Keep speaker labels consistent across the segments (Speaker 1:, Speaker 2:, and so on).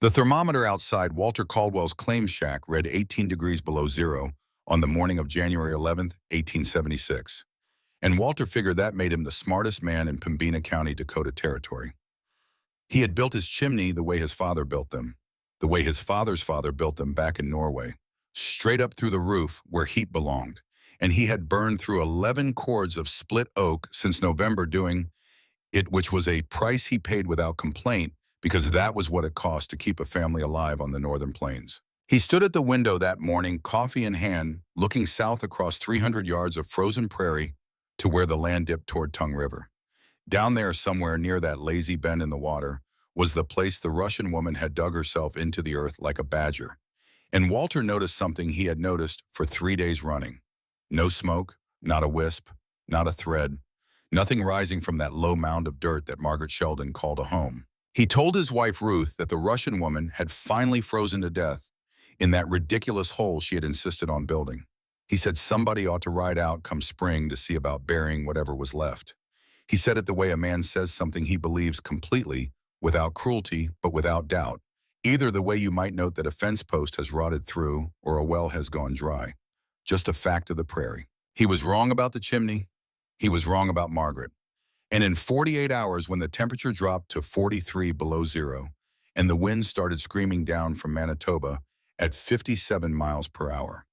Speaker 1: The thermometer outside Walter Caldwell's claim shack read 18 degrees below zero on the morning of January 11th, 1876. And Walter figured that made him the smartest man in Pembina County, Dakota Territory. He had built his chimney the way his father built them, the way his father's father built them back in Norway, straight up through the roof where heat belonged. And he had burned through 11 cords of split oak since November doing it, which was a price he paid without complaint because that was what it cost to keep a family alive on the northern plains. He stood at the window that morning, coffee in hand, looking south across 300 yards of frozen prairie to where the land dipped toward Tongue River. Down there, somewhere near that lazy bend in the water, was the place the Russian woman had dug herself into the earth like a badger. And Walter noticed something he had noticed for 3 days running. No smoke, not a wisp, not a thread, nothing rising from that low mound of dirt that Margaret Sheldon called a home. He told his wife Ruth that the Russian woman had finally frozen to death in that ridiculous hole she had insisted on building. He said somebody ought to ride out come spring to see about burying whatever was left. He said it the way a man says something he believes completely, without cruelty, but without doubt. Either the way you might note that a fence post has rotted through or a well has gone dry. Just a fact of the prairie. He was wrong about the chimney. He was wrong about Margaret. And in 48 hours, when the temperature dropped to 43 below zero and the wind started screaming down from Manitoba at 57 miles per hour,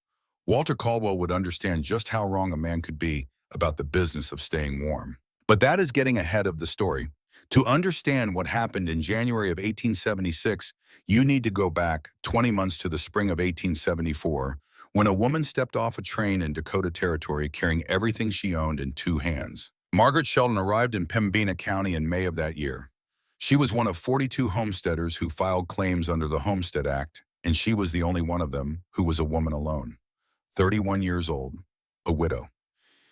Speaker 1: Walter Caldwell would understand just how wrong a man could be about the business of staying warm. But that is getting ahead of the story. To understand what happened in January of 1876, you need to go back 20 months to the spring of 1874, when a woman stepped off a train in Dakota Territory carrying everything she owned in two hands. Margaret Sheldon arrived in Pembina County in May of that year. She was one of 42 homesteaders who filed claims under the Homestead Act, and she was the only one of them who was a woman alone. 31 years old, a widow.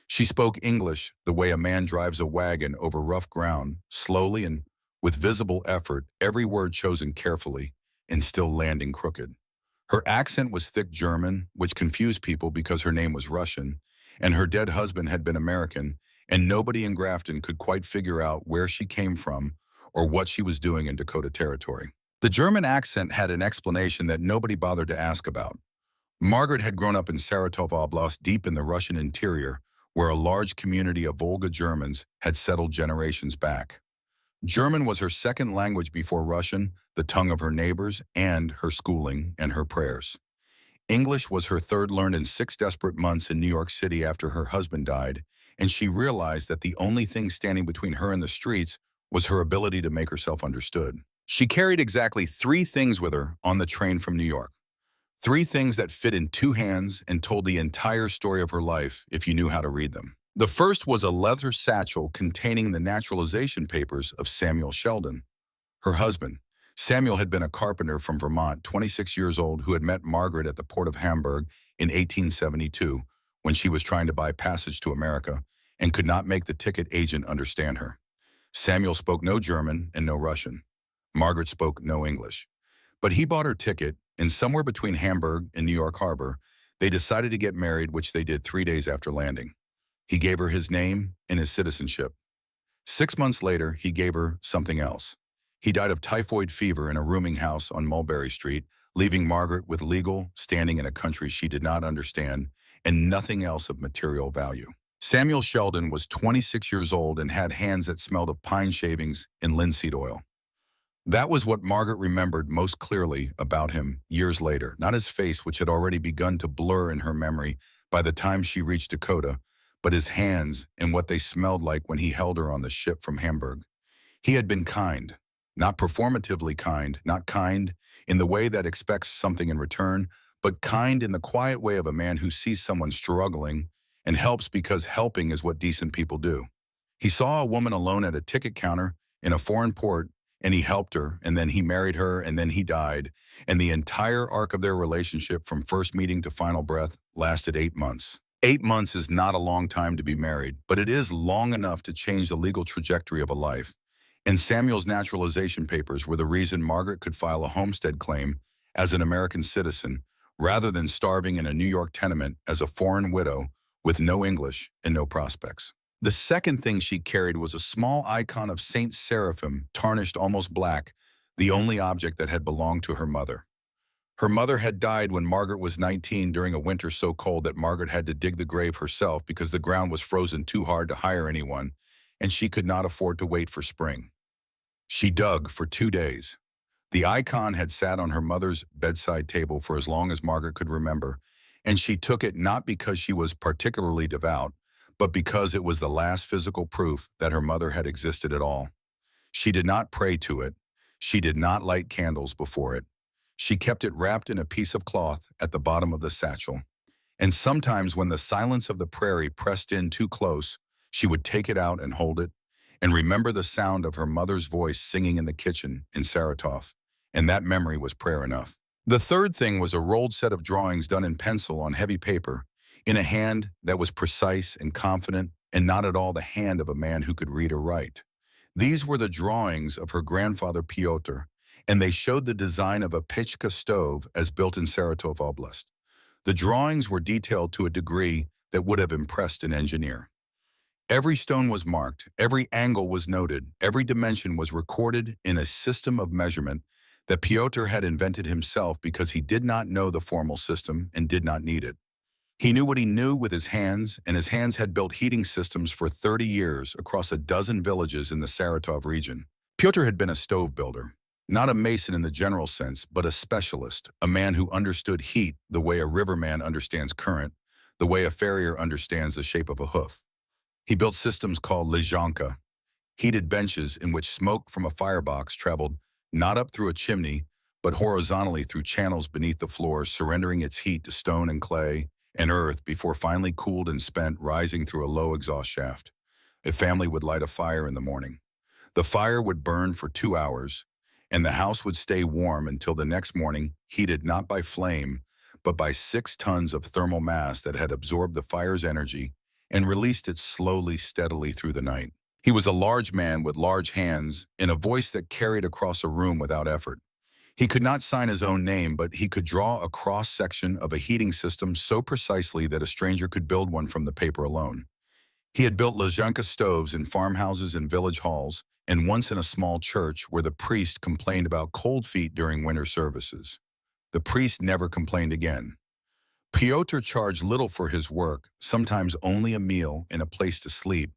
Speaker 1: She spoke English the way a man drives a wagon over rough ground, slowly and with visible effort, every word chosen carefully and still landing crooked. Her accent was thick German, which confused people because her name was Russian, and her dead husband had been American, and nobody in Grafton could quite figure out where she came from or what she was doing in Dakota Territory. The German accent had an explanation that nobody bothered to ask about. Margaret had grown up in Saratov Oblast, deep in the Russian interior, where a large community of Volga Germans had settled generations back. German was her second language before Russian, the tongue of her neighbors, and her schooling and her prayers. English was her third, learned in 6 desperate months in New York City after her husband died, and she realized that the only thing standing between her and the streets was her ability to make herself understood. She carried exactly 3 things with her on the train from New York. 3 things that fit in 2 hands and told the entire story of her life if you knew how to read them. The first was a leather satchel containing the naturalization papers of Samuel Sheldon, her husband. Samuel had been a carpenter from Vermont, 26 years old, who had met Margaret at the port of Hamburg in 1872 when she was trying to buy passage to America and could not make the ticket agent understand her. Samuel spoke no German and no Russian. Margaret spoke no English. But he bought her ticket, and somewhere between Hamburg and New York Harbor, they decided to get married, which they did 3 days after landing. He gave her his name and his citizenship. 6 months later, he gave her something else. He died of typhoid fever in a rooming house on Mulberry Street, leaving Margaret with legal standing in a country she did not understand and nothing else of material value. Samuel Sheldon was 26 years old and had hands that smelled of pine shavings and linseed oil. That was what Margaret remembered most clearly about him years later, not his face, which had already begun to blur in her memory by the time she reached Dakota, but his hands and what they smelled like when he held her on the ship from Hamburg. He had been kind, not performatively kind, not kind in the way that expects something in return, but kind in the quiet way of a man who sees someone struggling and helps because helping is what decent people do. He saw a woman alone at a ticket counter in a foreign port, and he helped her, and then he married her, and then he died, and the entire arc of their relationship from first meeting to final breath lasted 8 months. 8 months is not a long time to be married, but it is long enough to change the legal trajectory of a life. And Samuel's naturalization papers were the reason Margaret could file a homestead claim as an American citizen, rather than starving in a New York tenement as a foreign widow with no English and no prospects. The second thing she carried was a small icon of Saint Seraphim, tarnished almost black, the only object that had belonged to her mother. Her mother had died when Margaret was 19 during a winter so cold that Margaret had to dig the grave herself because the ground was frozen too hard to hire anyone, and she could not afford to wait for spring. She dug for 2 days. The icon had sat on her mother's bedside table for as long as Margaret could remember, and she took it not because she was particularly devout, but because it was the last physical proof that her mother had existed at all. She did not pray to it. She did not light candles before it. She kept it wrapped in a piece of cloth at the bottom of the satchel. And sometimes when the silence of the prairie pressed in too close, she would take it out and hold it, and remember the sound of her mother's voice singing in the kitchen in Saratov, and that memory was prayer enough. The third thing was a rolled set of drawings done in pencil on heavy paper, in a hand that was precise and confident, and not at all the hand of a man who could read or write. These were the drawings of her grandfather Pyotr, and they showed the design of a pechka stove as built in Saratov Oblast. The drawings were detailed to a degree that would have impressed an engineer. Every stone was marked, every angle was noted, every dimension was recorded in a system of measurement that Pyotr had invented himself because he did not know the formal system and did not need it. He knew what he knew with his hands, and his hands had built heating systems for 30 years across a dozen villages in the Saratov region. Pyotr had been a stove builder, not a mason in the general sense, but a specialist, a man who understood heat the way a riverman understands current, the way a farrier understands the shape of a hoof. He built systems called lezhanka, heated benches in which smoke from a firebox traveled not up through a chimney, but horizontally through channels beneath the floor, surrendering its heat to stone and clay and earth before finally cooled and spent, rising through a low exhaust shaft. A family would light a fire in the morning. The fire would burn for 2 hours, and the house would stay warm until the next morning, heated not by flame, but by 6 tons of thermal mass that had absorbed the fire's energy and released it slowly, steadily through the night. He was a large man with large hands and a voice that carried across a room without effort. He could not sign his own name, but he could draw a cross-section of a heating system so precisely that a stranger could build one from the paper alone. He had built lezhanka stoves in farmhouses and village halls, and once in a small church where the priest complained about cold feet during winter services. The priest never complained again. Pyotr charged little for his work, sometimes only a meal and a place to sleep,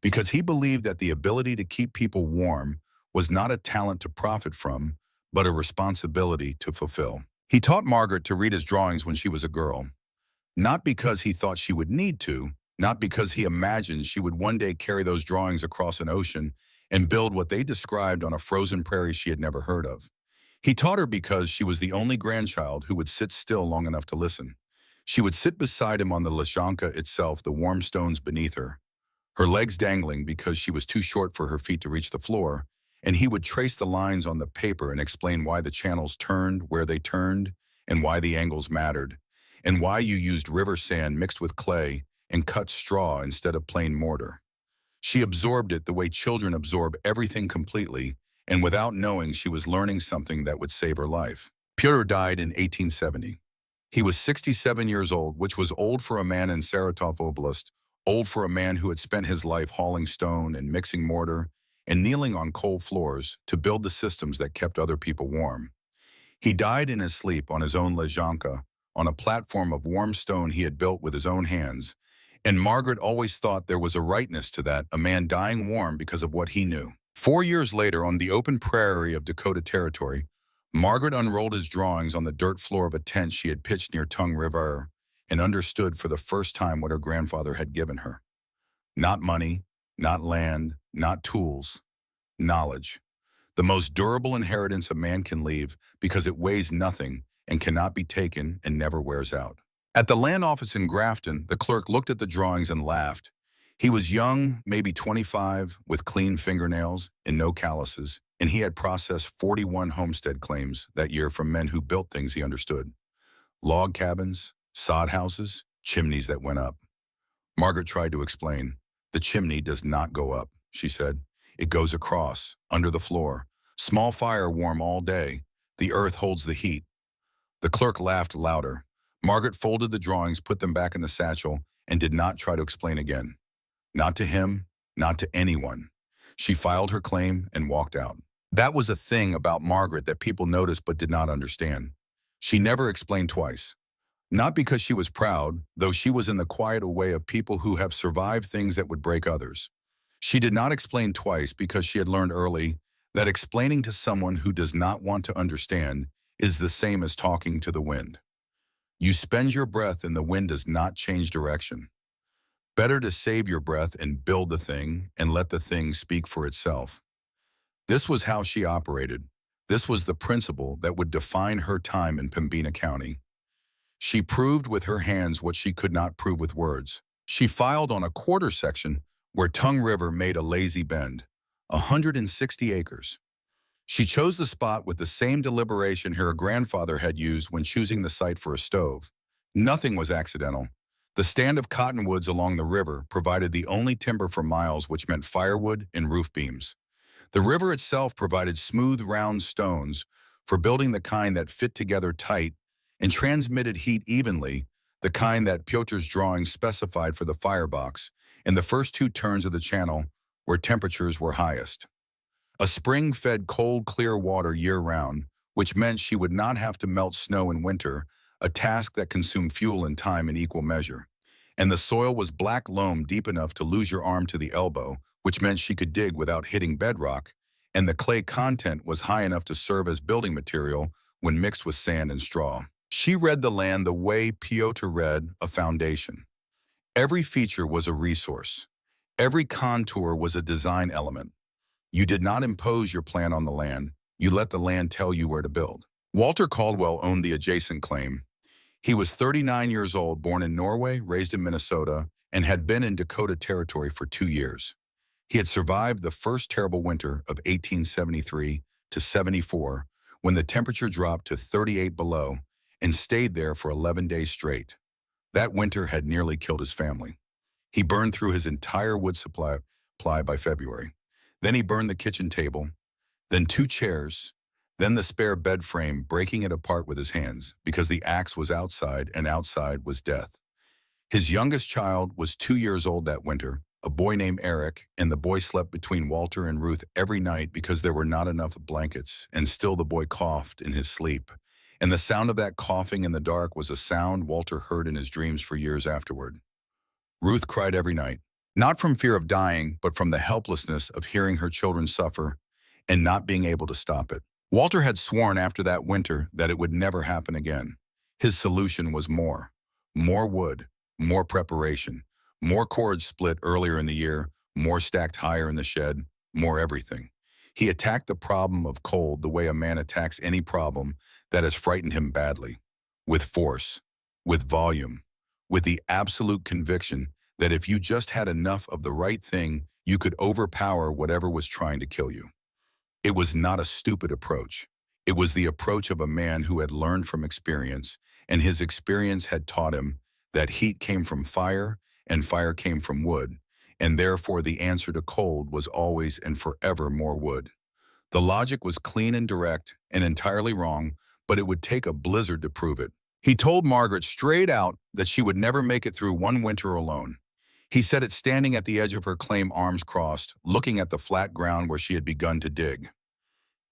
Speaker 1: because he believed that the ability to keep people warm was not a talent to profit from, but a responsibility to fulfill. He taught Margaret to read his drawings when she was a girl, not because he thought she would need to, not because he imagined she would one day carry those drawings across an ocean and build what they described on a frozen prairie she had never heard of. He taught her because she was the only grandchild who would sit still long enough to listen. She would sit beside him on the lezhanka itself, the warm stones beneath her, her legs dangling because she was too short for her feet to reach the floor, and he would trace the lines on the paper and explain why the channels turned where they turned, and why the angles mattered, and why you used river sand mixed with clay and cut straw instead of plain mortar. She absorbed it the way children absorb everything completely, and without knowing she was learning something that would save her life. Pyotr died in 1870. He was 67 years old, which was old for a man in Saratov Oblast, old for a man who had spent his life hauling stone and mixing mortar and kneeling on cold floors to build the systems that kept other people warm. He died in his sleep on his own lezhanka, on a platform of warm stone he had built with his own hands, and Margaret always thought there was a rightness to that, a man dying warm because of what he knew. 4 years later, on the open prairie of Dakota Territory, Margaret unrolled his drawings on the dirt floor of a tent she had pitched near Tongue River and understood for the first time what her grandfather had given her. Not money, not land, not tools, knowledge. The most durable inheritance a man can leave because it weighs nothing and cannot be taken and never wears out. At the land office in Grafton, the clerk looked at the drawings and laughed. He was young, maybe 25, with clean fingernails and no calluses, and he had processed 41 homestead claims that year from men who built things he understood. Log cabins, sod houses, chimneys that went up. Margaret tried to explain. The chimney does not go up, she said. It goes across, under the floor. Small fire warm all day. The earth holds the heat. The clerk laughed louder. Margaret folded the drawings, put them back in the satchel, and did not try to explain again. Not to him, not to anyone. She filed her claim and walked out. That was a thing about Margaret that people noticed but did not understand. She never explained twice. Not because she was proud, though she was in the quiet way of people who have survived things that would break others. She did not explain twice because she had learned early that explaining to someone who does not want to understand is the same as talking to the wind. You spend your breath and the wind does not change direction. Better to save your breath and build the thing and let the thing speak for itself. This was how she operated. This was the principle that would define her time in Pembina County. She proved with her hands what she could not prove with words. She filed on a quarter section where Tongue River made a lazy bend, 160 acres. She chose the spot with the same deliberation her grandfather had used when choosing the site for a stove. Nothing was accidental. The stand of cottonwoods along the river provided the only timber for miles, which meant firewood and roof beams. The river itself provided smooth, round stones for building, the kind that fit together tight and transmitted heat evenly, the kind that Piotr's drawing specified for the firebox, in the first two turns of the channel where temperatures were highest. A spring fed cold, clear water year-round, which meant she would not have to melt snow in winter, a task that consumed fuel and time in equal measure. And the soil was black loam deep enough to lose your arm to the elbow, which meant she could dig without hitting bedrock, and the clay content was high enough to serve as building material when mixed with sand and straw. She read the land the way Piotr read a foundation. Every feature was a resource. Every contour was a design element. You did not impose your plan on the land. You let the land tell you where to build. Walter Caldwell owned the adjacent claim. He was 39 years old, born in Norway, raised in Minnesota, and had been in Dakota Territory for 2 years. He had survived the first terrible winter of 1873 to 74, when the temperature dropped to 38 below, and stayed there for 11 days straight. That winter had nearly killed his family. He burned through his entire wood supply by February. Then he burned the kitchen table, then 2 chairs, then the spare bed frame, breaking it apart with his hands because the axe was outside and outside was death. His youngest child was 2 years old that winter, a boy named Eric, and the boy slept between Walter and Ruth every night because there were not enough blankets, and still the boy coughed in his sleep. And the sound of that coughing in the dark was a sound Walter heard in his dreams for years afterward. Ruth cried every night, not from fear of dying, but from the helplessness of hearing her children suffer and not being able to stop it. Walter had sworn after that winter that it would never happen again. His solution was more. More wood, more preparation, more cords split earlier in the year, more stacked higher in the shed, more everything. He attacked the problem of cold the way a man attacks any problem that has frightened him badly, with force, with volume, with the absolute conviction that if you just had enough of the right thing, you could overpower whatever was trying to kill you. It was not a stupid approach. It was the approach of a man who had learned from experience, and his experience had taught him that heat came from fire and fire came from wood, and therefore the answer to cold was always and forever more wood. The logic was clean and direct and entirely wrong, but it would take a blizzard to prove it. He told Margaret straight out that she would never make it through one winter alone. He said it standing at the edge of her claim, arms crossed, looking at the flat ground where she had begun to dig.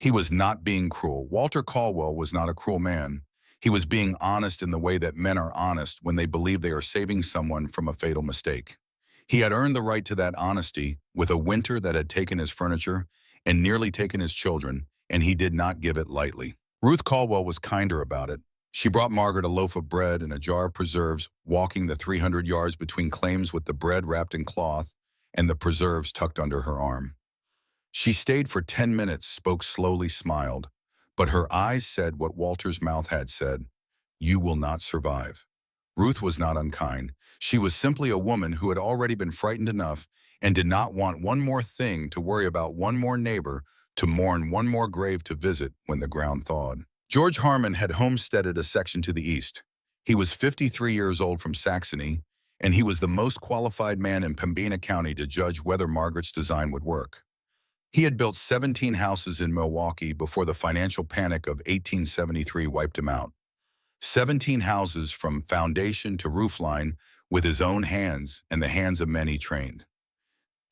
Speaker 1: He was not being cruel. Walter Caldwell was not a cruel man. He was being honest in the way that men are honest when they believe they are saving someone from a fatal mistake. He had earned the right to that honesty with a winter that had taken his furniture and nearly taken his children, and he did not give it lightly. Ruth Caldwell was kinder about it. She brought Margaret a loaf of bread and a jar of preserves, walking the 300 yards between claims with the bread wrapped in cloth and the preserves tucked under her arm. She stayed for 10 minutes, spoke slowly, smiled, but her eyes said what Walter's mouth had said: "You will not survive." Ruth was not unkind. She was simply a woman who had already been frightened enough and did not want one more thing to worry about, one more neighbor to mourn, one more grave to visit when the ground thawed. George Harmon had homesteaded a section to the east. He was 53 years old, from Saxony, and he was the most qualified man in Pembina County to judge whether Margaret's design would work. He had built 17 houses in Milwaukee before the financial panic of 1873 wiped him out. 17 houses from foundation to roofline with his own hands and the hands of men he trained.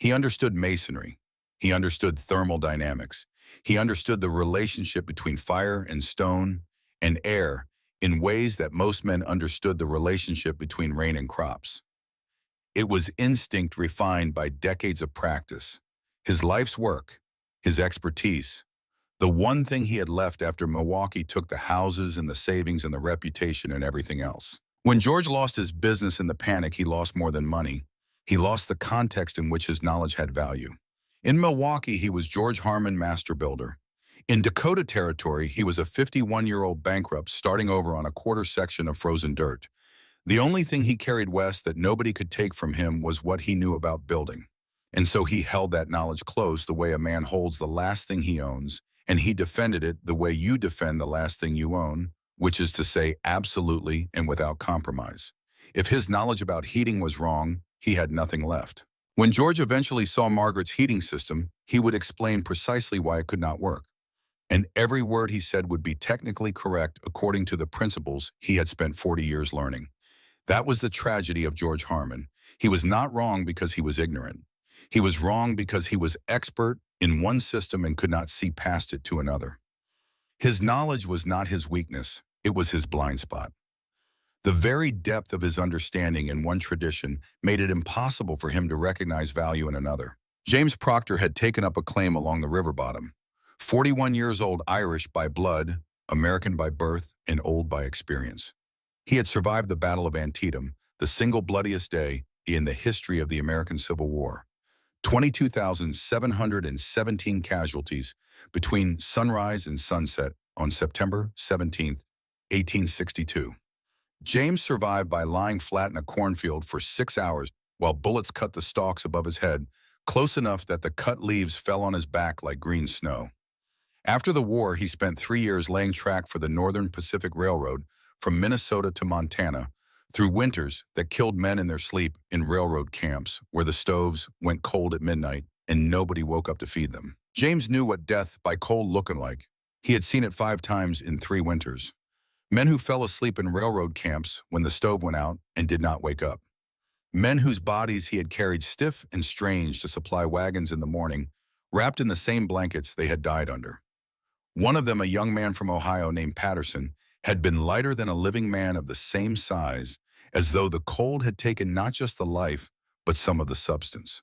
Speaker 1: He understood masonry. He understood thermal dynamics. He understood the relationship between fire and stone and air in ways that most men understood the relationship between rain and crops. It was instinct refined by decades of practice. His life's work, his expertise, the one thing he had left after Milwaukee took the houses and the savings and the reputation and everything else. When George lost his business in the panic, he lost more than money. He lost the context in which his knowledge had value. In Milwaukee, he was George Harmon, master builder. In Dakota Territory, he was a 51-year-old bankrupt starting over on a quarter section of frozen dirt. The only thing he carried west that nobody could take from him was what he knew about building. And so he held that knowledge close the way a man holds the last thing he owns, and he defended it the way you defend the last thing you own, which is to say absolutely and without compromise. If his knowledge about heating was wrong, he had nothing left. When George eventually saw Margaret's heating system, he would explain precisely why it could not work. And every word he said would be technically correct according to the principles he had spent 40 years learning. That was the tragedy of George Harmon. He was not wrong because he was ignorant. He was wrong because he was expert in one system and could not see past it to another. His knowledge was not his weakness, it was his blind spot. The very depth of his understanding in one tradition made it impossible for him to recognize value in another. James Proctor had taken up a claim along the river bottom. 41 years old, Irish by blood, American by birth, and old by experience. He had survived the Battle of Antietam, the single bloodiest day in the history of the American Civil War. 22,717 casualties between sunrise and sunset on September 17, 1862. James survived by lying flat in a cornfield for 6 hours while bullets cut the stalks above his head, close enough that the cut leaves fell on his back like green snow. After the war, he spent 3 years laying track for the Northern Pacific Railroad from Minnesota to Montana, through winters that killed men in their sleep in railroad camps where the stoves went cold at midnight and nobody woke up to feed them. James knew what death by cold looked like. He had seen it 5 times in 3 winters. Men who fell asleep in railroad camps when the stove went out and did not wake up. Men whose bodies he had carried stiff and strange to supply wagons in the morning, wrapped in the same blankets they had died under. One of them, a young man from Ohio named Patterson, had been lighter than a living man of the same size, as though the cold had taken not just the life, but some of the substance.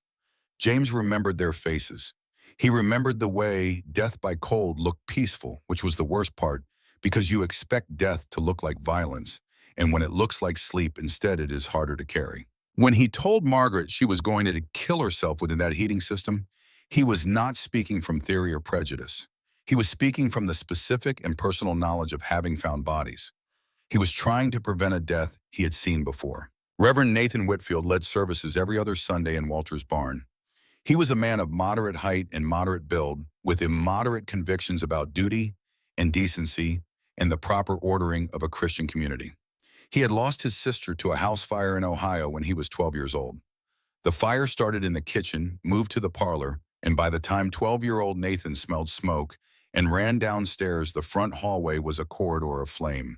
Speaker 1: James remembered their faces. He remembered the way death by cold looked peaceful, which was the worst part, because you expect death to look like violence, and when it looks like sleep, instead it is harder to carry. When he told Margaret she was going to kill herself within that heating system, he was not speaking from theory or prejudice. He was speaking from the specific and personal knowledge of having found bodies. He was trying to prevent a death he had seen before. Reverend Nathan Whitfield led services every other Sunday in Walter's barn. He was a man of moderate height and moderate build, with immoderate convictions about duty and decency and the proper ordering of a Christian community. He had lost his sister to a house fire in Ohio when he was 12 years old. The fire started in the kitchen, moved to the parlor, and by the time 12-year-old Nathan smelled smoke and ran downstairs, the front hallway was a corridor of flame.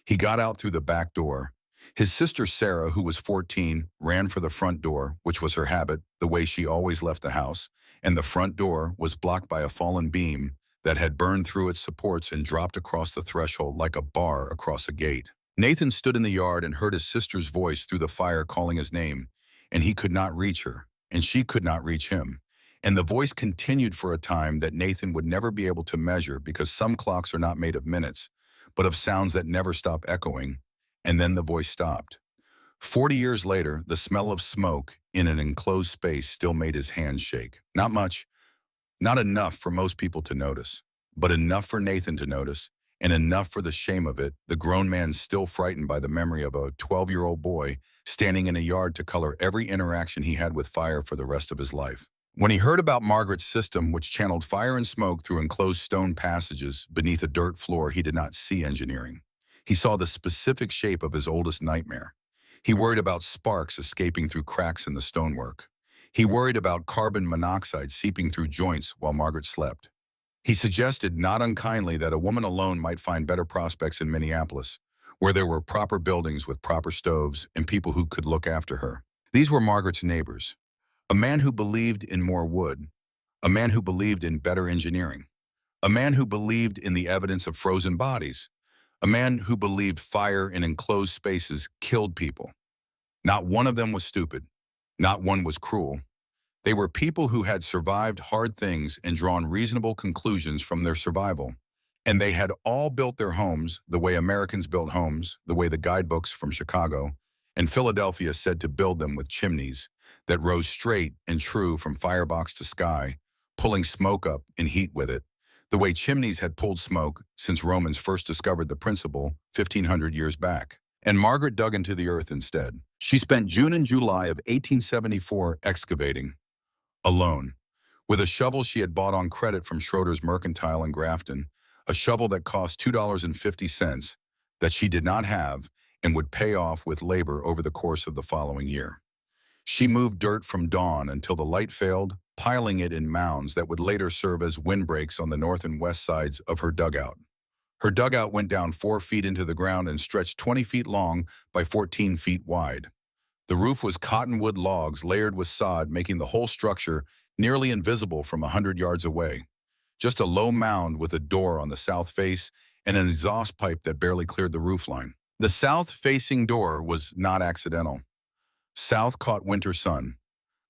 Speaker 1: He got out through the back door. His sister Sarah, who was 14, ran for the front door, which was her habit, the way she always left the house, and the front door was blocked by a fallen beam that had burned through its supports and dropped across the threshold like a bar across a gate. Nathan stood in the yard and heard his sister's voice through the fire calling his name, and he could not reach her, and she could not reach him. And the voice continued for a time that Nathan would never be able to measure, because some clocks are not made of minutes, but of sounds that never stop echoing, and then the voice stopped. 40 years later, the smell of smoke in an enclosed space still made his hands shake. Not much, not enough for most people to notice, but enough for Nathan to notice, and enough for the shame of it, the grown man still frightened by the memory of a 12-year-old boy standing in a yard to color every interaction he had with fire for the rest of his life. When he heard about Margaret's system, which channeled fire and smoke through enclosed stone passages beneath a dirt floor, he did not see engineering. He saw the specific shape of his oldest nightmare. He worried about sparks escaping through cracks in the stonework. He worried about carbon monoxide seeping through joints while Margaret slept. He suggested, not unkindly, that a woman alone might find better prospects in Minneapolis, where there were proper buildings with proper stoves and people who could look after her. These were Margaret's neighbors. A man who believed in more wood, a man who believed in better engineering, A man who believed in the evidence of frozen bodies. A man who believed fire in enclosed spaces killed people. Not one of them was stupid. Not one was cruel. They were people who had survived hard things and drawn reasonable conclusions from their survival. And they had all built their homes the way Americans built homes, the way the guidebooks from Chicago and Philadelphia said to build them, with chimneys that rose straight and true from firebox to sky, pulling smoke up and heat with it, the way chimneys had pulled smoke since Romans first discovered the principle 1,500 years back. And Margaret dug into the earth instead. She spent June and July of 1874 excavating, alone, with a shovel she had bought on credit from Schroeder's Mercantile in Grafton, a shovel that cost $2.50 that she did not have and would pay off with labor over the course of the following year. She moved dirt from dawn until the light failed, piling it in mounds that would later serve as windbreaks on the north and west sides of her dugout. Her dugout went down 4 feet into the ground and stretched 20 feet long by 14 feet wide. The roof was cottonwood logs layered with sod, making the whole structure nearly invisible from 100 yards away. Just a low mound with a door on the south face and an exhaust pipe that barely cleared the roofline. The south-facing door was not accidental. South caught winter sun.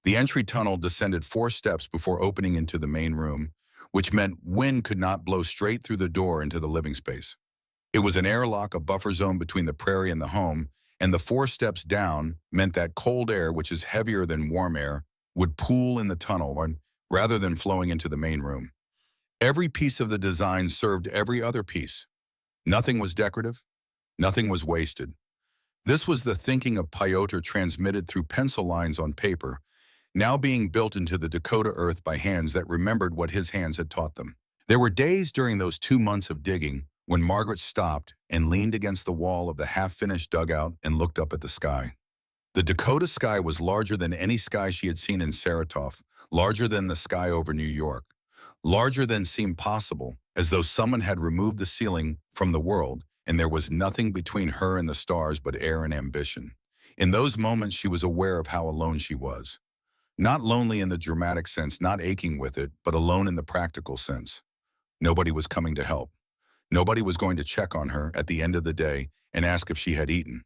Speaker 1: The entry tunnel descended 4 steps before opening into the main room, which meant wind could not blow straight through the door into the living space. It was an airlock, a buffer zone between the prairie and the home, and the 4 steps down meant that cold air, which is heavier than warm air, would pool in the tunnel rather than flowing into the main room. Every piece of the design served every other piece. Nothing was decorative. Nothing was wasted. This was the thinking of Piotr transmitted through pencil lines on paper, now being built into the Dakota earth by hands that remembered what his hands had taught them. There were days during those 2 months of digging when Margaret stopped and leaned against the wall of the half-finished dugout and looked up at the sky. The Dakota sky was larger than any sky she had seen in Saratov, larger than the sky over New York, larger than seemed possible, as though someone had removed the ceiling from the world, and there was nothing between her and the stars but air and ambition. In those moments, she was aware of how alone she was. Not lonely in the dramatic sense, not aching with it, but alone in the practical sense. Nobody was coming to help. Nobody was going to check on her at the end of the day and ask if she had eaten.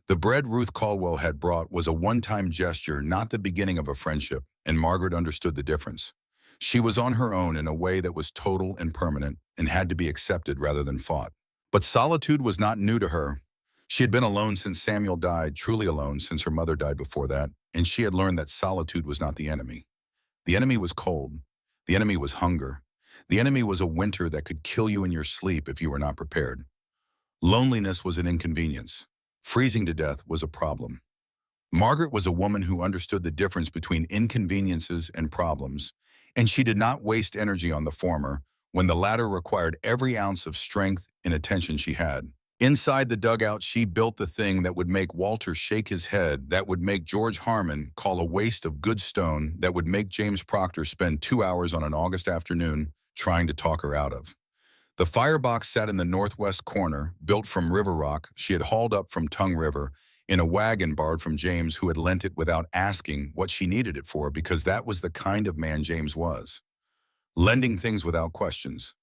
Speaker 1: The bread Ruth Caldwell had brought was a one-time gesture, not the beginning of a friendship, and Margaret understood the difference. She was on her own in a way that was total and permanent and had to be accepted rather than fought. But solitude was not new to her. She had been alone since Samuel died, truly alone since her mother died before that, and she had learned that solitude was not the enemy. The enemy was cold. The enemy was hunger. The enemy was a winter that could kill you in your sleep if you were not prepared. Loneliness was an inconvenience. Freezing to death was a problem. Margaret was a woman who understood the difference between inconveniences and problems, and she did not waste energy on the former when the latter required every ounce of strength and attention she had. Inside the dugout, she built the thing that would make Walter shake his head, that would make George Harmon call a waste of good stone, that would make James Proctor spend 2 hours on an August afternoon trying to talk her out of. The firebox sat in the northwest corner, built from river rock she had hauled up from Tongue River, in a wagon borrowed from James, who had lent it without asking what she needed it for, because that was the kind of man James was. Lending things without questions.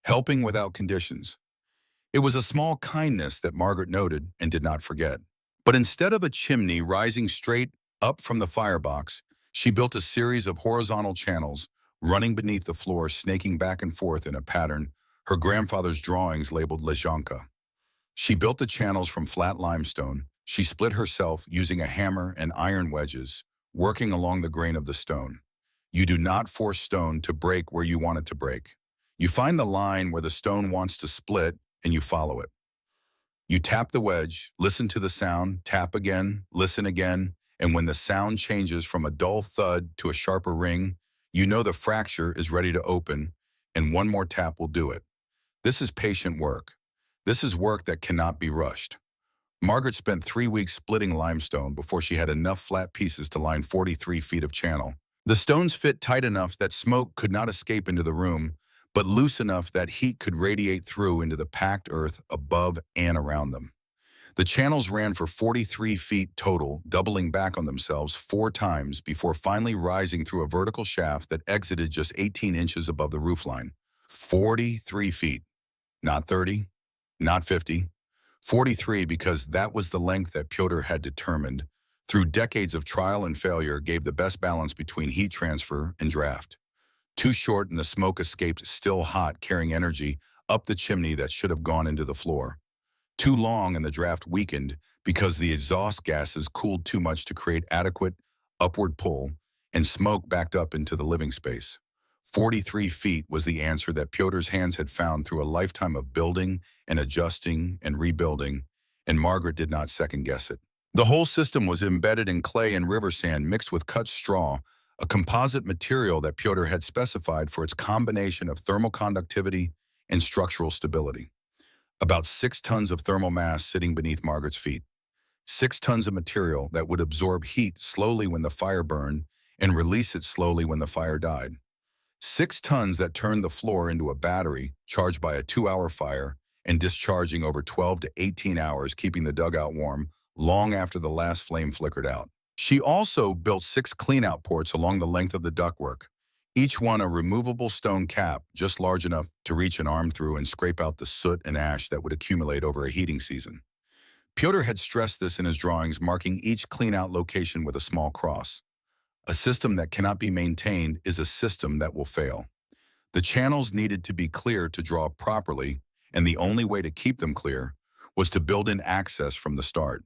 Speaker 1: Helping without conditions. It was a small kindness that Margaret noted and did not forget. But instead of a chimney rising straight up from the firebox, she built a series of horizontal channels running beneath the floor, snaking back and forth in a pattern her grandfather's drawings labeled Lezhanka. She built the channels from flat limestone. She split herself using a hammer and iron wedges, working along the grain of the stone. You do not force stone to break where you want it to break. You find the line where the stone wants to split, and you follow it. You tap the wedge, listen to the sound, tap again, listen again, and when the sound changes from a dull thud to a sharper ring, you know the fracture is ready to open, and one more tap will do it. This is patient work. This is work that cannot be rushed. Margaret spent 3 weeks splitting limestone before she had enough flat pieces to line 43 feet of channel. The stones fit tight enough that smoke could not escape into the room, but loose enough that heat could radiate through into the packed earth above and around them. The channels ran for 43 feet total, doubling back on themselves 4 times before finally rising through a vertical shaft that exited just 18 inches above the roofline. 43 feet, not 30, not 50, 43 because that was the length that Pyotr had determined, through decades of trial and failure, gave the best balance between heat transfer and draft. Too short and the smoke escaped still hot, carrying energy up the chimney that should have gone into the floor. Too long and the draft weakened because the exhaust gases cooled too much to create adequate upward pull, and smoke backed up into the living space. 43 feet was the answer that Pyotr's hands had found through a lifetime of building and adjusting and rebuilding, and Margaret did not second-guess it. The whole system was embedded in clay and river sand mixed with cut straw, a composite material that Pyotr had specified for its combination of thermal conductivity and structural stability. About 6 tons of thermal mass sitting beneath Margaret's feet. 6 tons of material that would absorb heat slowly when the fire burned and release it slowly when the fire died. 6 tons that turned the floor into a battery charged by a 2-hour fire and discharging over 12 to 18 hours, keeping the dugout warm long after the last flame flickered out. She also built 6 cleanout ports along the length of the ductwork, each one a removable stone cap just large enough to reach an arm through and scrape out the soot and ash that would accumulate over a heating season. Pyotr had stressed this in his drawings, marking each cleanout location with a small cross. A system that cannot be maintained is a system that will fail. The channels needed to be clear to draw properly, and the only way to keep them clear was to build in access from the start.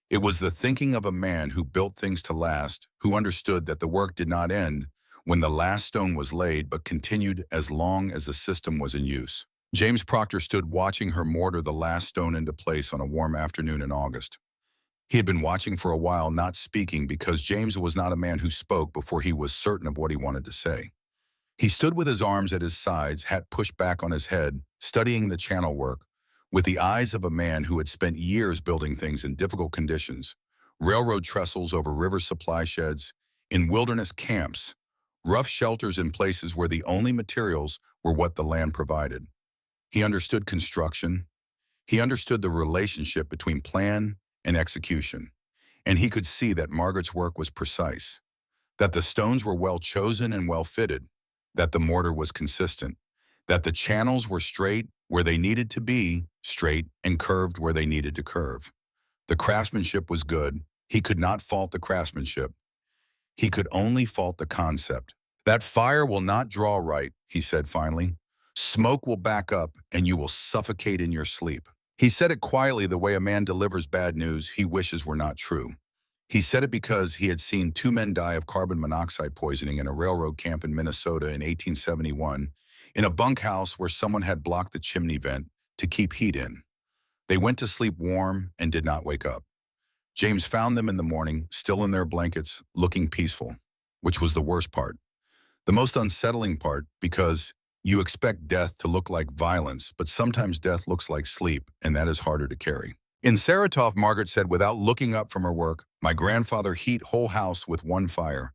Speaker 1: It was the thinking of a man who built things to last, who understood that the work did not end when the last stone was laid but continued as long as the system was in use. James Proctor stood watching her mortar the last stone into place on a warm afternoon in August. He had been watching for a while, not speaking, because James was not a man who spoke before he was certain of what he wanted to say. He stood with his arms at his sides, hat pushed back on his head, studying the channel work, with the eyes of a man who had spent years building things in difficult conditions, railroad trestles over river supply sheds, in wilderness camps, rough shelters in places where the only materials were what the land provided. He understood construction. He understood the relationship between plan and execution, and he could see that Margaret's work was precise, that the stones were well chosen and well fitted, that the mortar was consistent, that the channels were straight where they needed to be straight and curved where they needed to curve. The craftsmanship was good. He could not fault the craftsmanship. He could only fault the concept. That fire will not draw right, he said finally. Smoke will back up and you will suffocate in your sleep. He said it quietly, the way a man delivers bad news he wishes were not true. He said it because he had seen 2 men die of carbon monoxide poisoning in a railroad camp in Minnesota in 1871, in a bunkhouse where someone had blocked the chimney vent to keep heat in. They went to sleep warm and did not wake up. James found them in the morning, still in their blankets, looking peaceful, which was the worst part. The most unsettling part, because you expect death to look like violence, but sometimes death looks like sleep, and that is harder to carry. In Saratov, Margaret said without looking up from her work, "My grandfather heat whole house with one fire.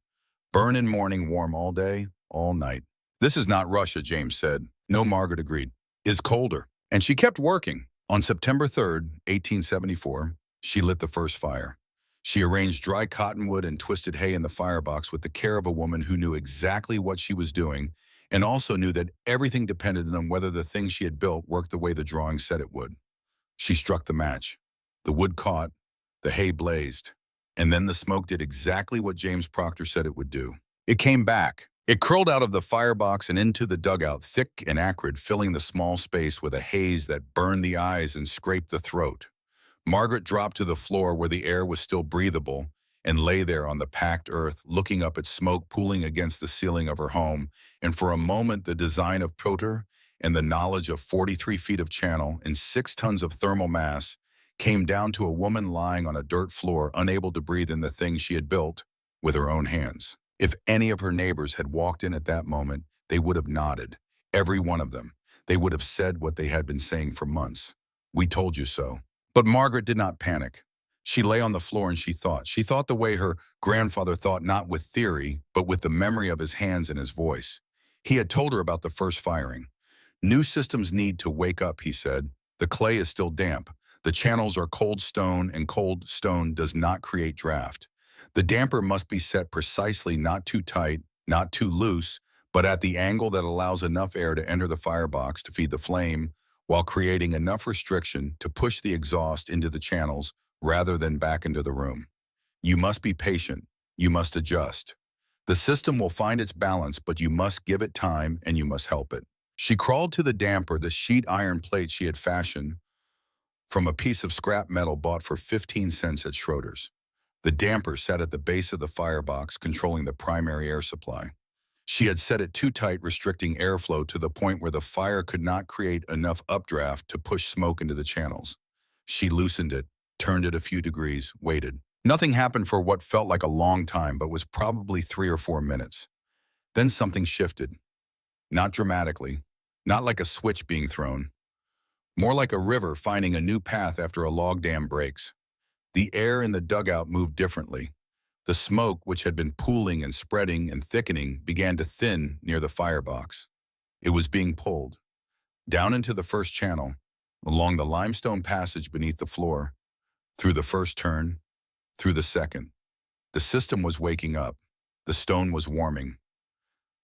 Speaker 1: Burn in morning, warm all day, all night." "This is not Russia," James said. "No," Margaret agreed. "Is colder." And she kept working. On September 3rd, 1874, she lit the first fire. She arranged dry cottonwood and twisted hay in the firebox with the care of a woman who knew exactly what she was doing and also knew that everything depended on whether the thing she had built worked the way the drawing said it would. She struck the match. The wood caught, the hay blazed, and then the smoke did exactly what James Proctor said it would do. It came back. It curled out of the firebox and into the dugout, thick and acrid, filling the small space with a haze that burned the eyes and scraped the throat. Margaret dropped to the floor where the air was still breathable and lay there on the packed earth, looking up at smoke pooling against the ceiling of her home, and for a moment the design of Pyotr and the knowledge of 43 feet of channel and 6 tons of thermal mass came down to a woman lying on a dirt floor, unable to breathe in the thing she had built with her own hands. If any of her neighbors had walked in at that moment, they would have nodded, every one of them. They would have said what they had been saying for months. "We told you so." But Margaret did not panic. She lay on the floor and she thought. She thought the way her grandfather thought, not with theory, but with the memory of his hands and his voice. He had told her about the first firing. "New systems need to wake up," he said. "The clay is still damp. The channels are cold stone, and cold stone does not create draft. The damper must be set precisely, not too tight, not too loose, but at the angle that allows enough air to enter the firebox to feed the flame while creating enough restriction to push the exhaust into the channels rather than back into the room. You must be patient. You must adjust. The system will find its balance, but you must give it time and you must help it. She crawled to the damper, the sheet iron plate she had fashioned from a piece of scrap metal bought for 15 cents at Schroeder's. The damper sat at the base of the firebox, controlling the primary air supply. She had set it too tight, restricting airflow to the point where the fire could not create enough updraft to push smoke into the channels. She loosened it, turned it a few degrees, waited. Nothing happened for what felt like a long time, but was probably 3 or 4 minutes. Then something shifted. Not dramatically, not like a switch being thrown, more like a river finding a new path after a log dam breaks. The air in the dugout moved differently. The smoke, which had been pooling and spreading and thickening, began to thin near the firebox. It was being pulled down into the first channel, along the limestone passage beneath the floor, through the first turn, through the second. The system was waking up. The stone was warming.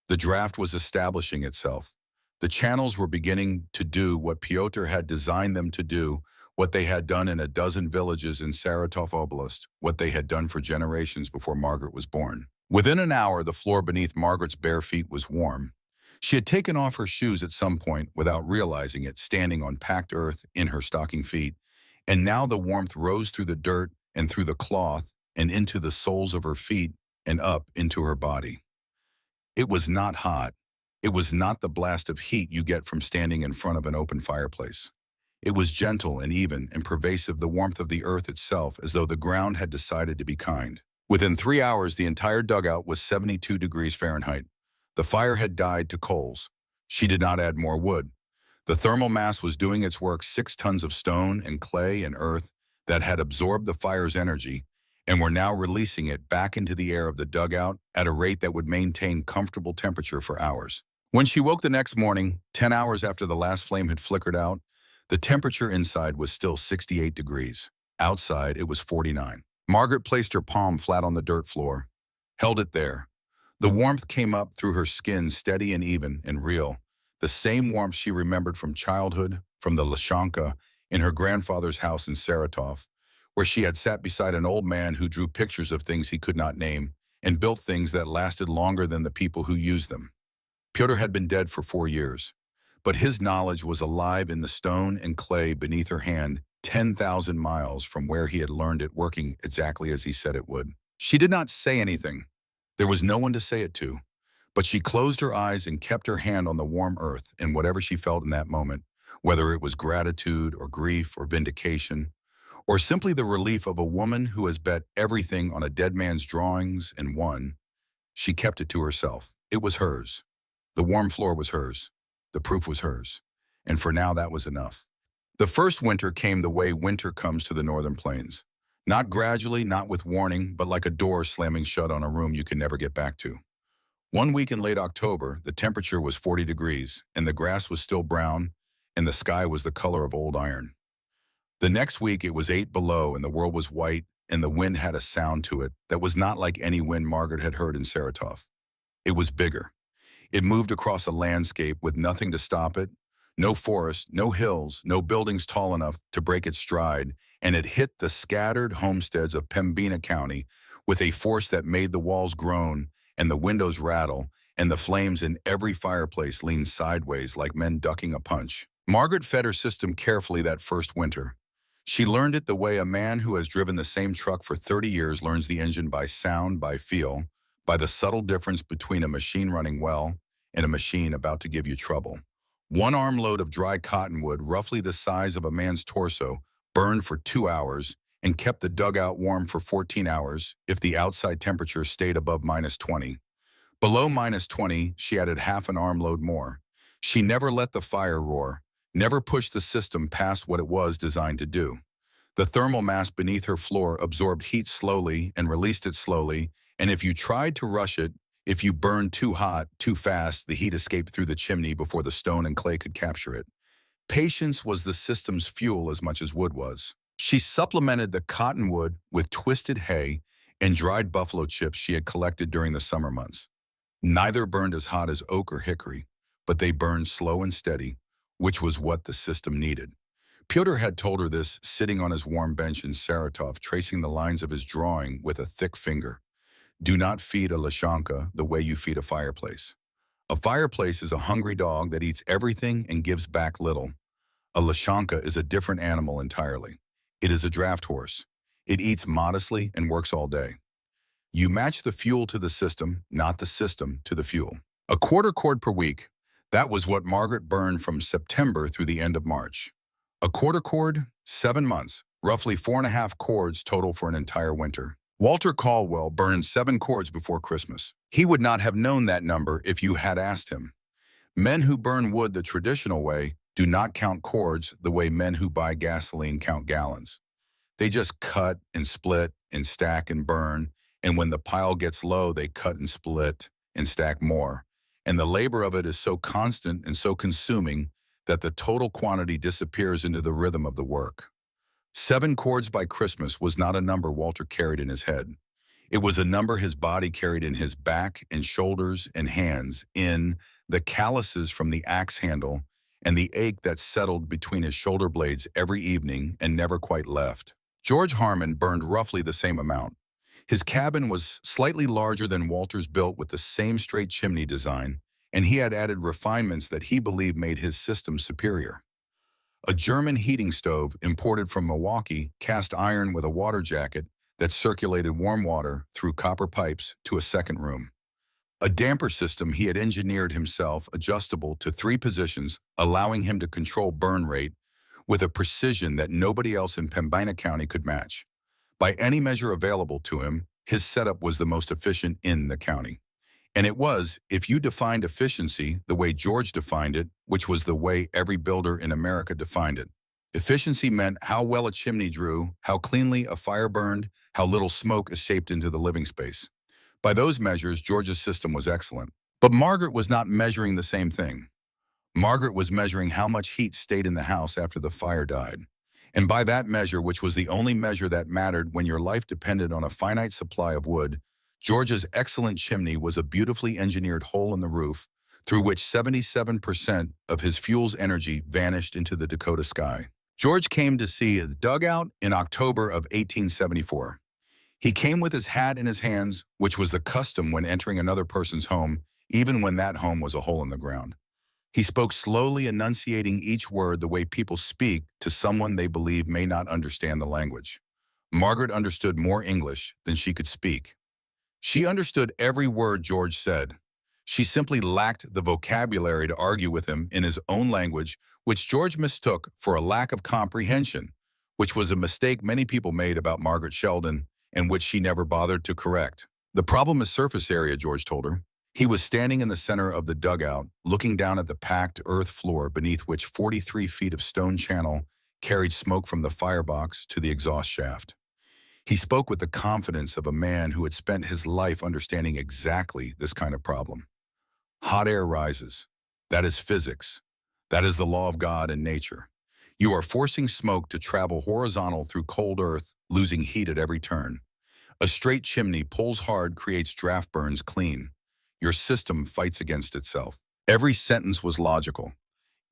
Speaker 1: The draft was establishing itself. The channels were beginning to do what Pyotr had designed them to do, what they had done in a dozen villages in Saratov Oblast, what they had done for generations before Margaret was born. Within an hour, the floor beneath Margaret's bare feet was warm. She had taken off her shoes at some point without realizing it, standing on packed earth in her stocking feet, and now the warmth rose through the dirt and through the cloth and into the soles of her feet and up into her body. It was not hot. It was not the blast of heat you get from standing in front of an open fireplace. It was gentle and even and pervasive, the warmth of the earth itself, as though the ground had decided to be kind. Within 3 hours, the entire dugout was 72 degrees Fahrenheit. The fire had died to coals. She did not add more wood. The thermal mass was doing its work, 6 tons of stone and clay and earth that had absorbed the fire's energy and were now releasing it back into the air of the dugout at a rate that would maintain comfortable temperature for hours. When she woke the next morning, 10 hours after the last flame had flickered out, the temperature inside was still 68 degrees. Outside, it was 49. Margaret placed her palm flat on the dirt floor, held it there. The warmth came up through her skin, steady and even and real, the same warmth she remembered from childhood, from the Lashanka in her grandfather's house in Saratov, where she had sat beside an old man who drew pictures of things he could not name and built things that lasted longer than the people who used them. Pyotr had been dead for 4 years, but his knowledge was alive in the stone and clay beneath her hand, 10,000 miles from where he had learned it, working exactly as he said it would. She did not say anything. There was no one to say it to, but she closed her eyes and kept her hand on the warm earth, and whatever she felt in that moment, whether it was gratitude or grief or vindication, or simply the relief of a woman who has bet everything on a dead man's drawings and won, she kept it to herself. It was hers. The warm floor was hers. The proof was hers. And for now, that was enough. The first winter came the way winter comes to the northern plains. Not gradually, not with warning, but like a door slamming shut on a room you can never get back to. One week in late October, the temperature was 40 degrees, and the grass was still brown, and the sky was the color of old iron. The next week, it was 8 below, and the world was white, and the wind had a sound to it that was not like any wind Margaret had heard in Saratov. It was bigger. It moved across a landscape with nothing to stop it, no forest, no hills, no buildings tall enough to break its stride, and it hit the scattered homesteads of Pembina County with a force that made the walls groan and the windows rattle and the flames in every fireplace lean sideways like men ducking a punch. Margaret fed her system carefully that first winter. She learned it the way a man who has driven the same truck for 30 years learns the engine, by sound, by feel, by the subtle difference between a machine running well and a machine about to give you trouble. 1 armload of dry cottonwood, roughly the size of a man's torso, burned for 2 hours and kept the dugout warm for 14 hours if the outside temperature stayed above -20. Below -20, she added half an armload more. She never let the fire roar, never pushed the system past what it was designed to do. The thermal mass beneath her floor absorbed heat slowly and released it slowly, and if you tried to rush it, if you burned too hot, too fast, the heat escaped through the chimney before the stone and clay could capture it. Patience was the system's fuel as much as wood was. She supplemented the cottonwood with twisted hay and dried buffalo chips she had collected during the summer months. Neither burned as hot as oak or hickory, but they burned slow and steady, which was what the system needed. Pyotr had told her this sitting on his warm bench in Saratov, tracing the lines of his drawing with a thick finger. Do not feed a Lashanka the way you feed a fireplace. A fireplace is a hungry dog that eats everything and gives back little. A Lashanka is a different animal entirely. It is a draft horse. It eats modestly and works all day. You match the fuel to the system, not the system to the fuel. A quarter cord per week. That was what Margaret burned from September through the end of March. A quarter cord, 7 months, roughly 4.5 cords total for an entire winter. Walter Caldwell burned 7 cords before Christmas. He would not have known that number if you had asked him. Men who burn wood the traditional way do not count cords the way men who buy gasoline count gallons. They just cut and split and stack and burn, and when the pile gets low, they cut and split and stack more. And the labor of it is so constant and so consuming that the total quantity disappears into the rhythm of the work. 7 cords by Christmas was not a number Walter carried in his head. It was a number his body carried in his back and shoulders and hands, in the calluses from the axe handle and the ache that settled between his shoulder blades every evening and never quite left. George Harmon burned roughly the same amount. His cabin was slightly larger than Walter's, built with the same straight chimney design, and he had added refinements that he believed made his system superior. A German heating stove imported from Milwaukee, cast iron with a water jacket that circulated warm water through copper pipes to a second room. A damper system he had engineered himself, adjustable to 3 positions, allowing him to control burn rate with a precision that nobody else in Pembina County could match. By any measure available to him, his setup was the most efficient in the county. And it was, if you defined efficiency the way George defined it, which was the way every builder in America defined it. Efficiency meant how well a chimney drew, how cleanly a fire burned, how little smoke escaped into the living space. By those measures, George's system was excellent. But Margaret was not measuring the same thing. Margaret was measuring how much heat stayed in the house after the fire died. And by that measure, which was the only measure that mattered when your life depended on a finite supply of wood, George's excellent chimney was a beautifully engineered hole in the roof through which 77% of his fuel's energy vanished into the Dakota sky. George came to see his dugout in October of 1874. He came with his hat in his hands, which was the custom when entering another person's home, even when that home was a hole in the ground. He spoke slowly, enunciating each word the way people speak to someone they believe may not understand the language. Margaret understood more English than she could speak. She understood every word George said. She simply lacked the vocabulary to argue with him in his own language, which George mistook for a lack of comprehension, which was a mistake many people made about Margaret Sheldon and which she never bothered to correct. The problem is surface area, George told her. He was standing in the center of the dugout, looking down at the packed earth floor beneath which 43 feet of stone channel carried smoke from the firebox to the exhaust shaft. He spoke with the confidence of a man who had spent his life understanding exactly this kind of problem. Hot air rises. That is physics. That is the law of God and nature. You are forcing smoke to travel horizontal through cold earth, losing heat at every turn. A straight chimney pulls hard, creates draft burns clean. Your system fights against itself. Every sentence was logical.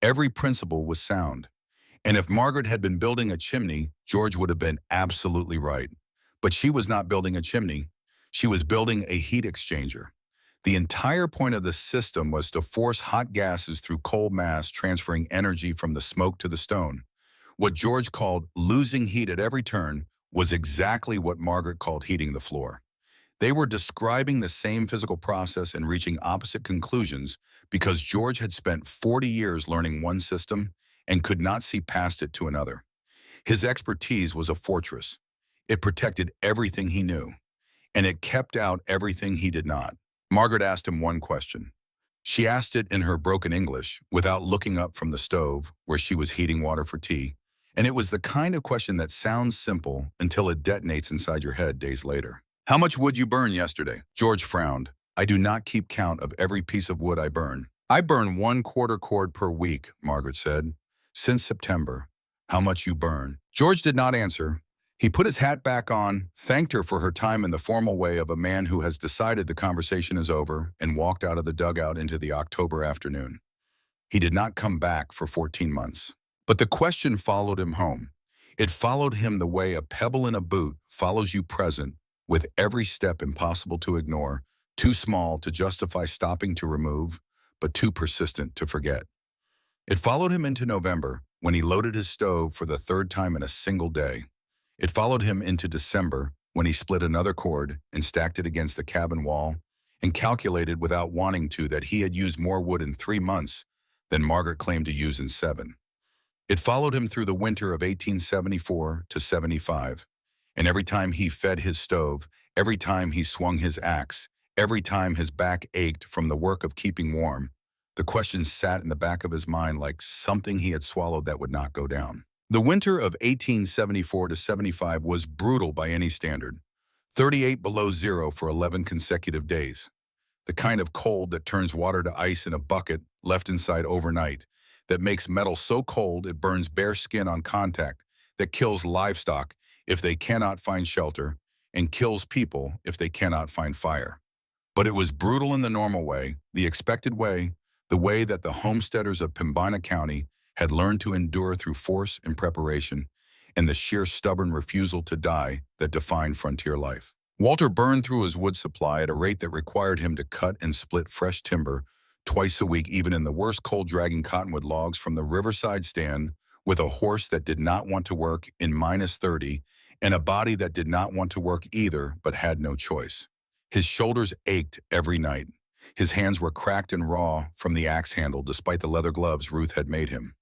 Speaker 1: Every principle was sound. And if Margaret had been building a chimney, George would have been absolutely right. But she was not building a chimney. She was building a heat exchanger. The entire point of the system was to force hot gases through cold mass, transferring energy from the smoke to the stone. What George called losing heat at every turn was exactly what Margaret called heating the floor. They were describing the same physical process and reaching opposite conclusions because George had spent 40 years learning one system and could not see past it to another. His expertise was a fortress. It protected everything he knew, and it kept out everything he did not. Margaret asked him one question. She asked it in her broken English without looking up from the stove where she was heating water for tea, and it was the kind of question that sounds simple until it detonates inside your head days later. How much wood you burn yesterday? George frowned. I do not keep count of every piece of wood I burn. I burn 1/4 cord per week, Margaret said. Since September. How much you burn? George did not answer. He put his hat back on, thanked her for her time in the formal way of a man who has decided the conversation is over, and walked out of the dugout into the October afternoon. He did not come back for 14 months. But the question followed him home. It followed him the way a pebble in a boot follows you present, with every step impossible to ignore, too small to justify stopping to remove, but too persistent to forget. It followed him into November, when he loaded his stove for the third time in a single day. It followed him into December, when he split another cord and stacked it against the cabin wall, and calculated without wanting to that he had used more wood in 3 months than Margaret claimed to use in 7. It followed him through the winter of 1874 to 75, and every time he fed his stove, every time he swung his axe, every time his back ached from the work of keeping warm, the question sat in the back of his mind like something he had swallowed that would not go down. The winter of 1874 to 75 was brutal by any standard. 38 below zero for 11 consecutive days. The kind of cold that turns water to ice in a bucket left inside overnight, that makes metal so cold it burns bare skin on contact, that kills livestock if they cannot find shelter, and kills people if they cannot find fire. But it was brutal in the normal way, the expected way, the way that the homesteaders of Pembina County had learned to endure through force and preparation, and the sheer stubborn refusal to die that defined frontier life. Walter burned through his wood supply at a rate that required him to cut and split fresh timber twice a week, even in the worst cold, dragging cottonwood logs from the riverside stand with a horse that did not want to work in -30 and a body that did not want to work either but had no choice. His shoulders ached every night. His hands were cracked and raw from the axe handle despite the leather gloves Ruth had made him.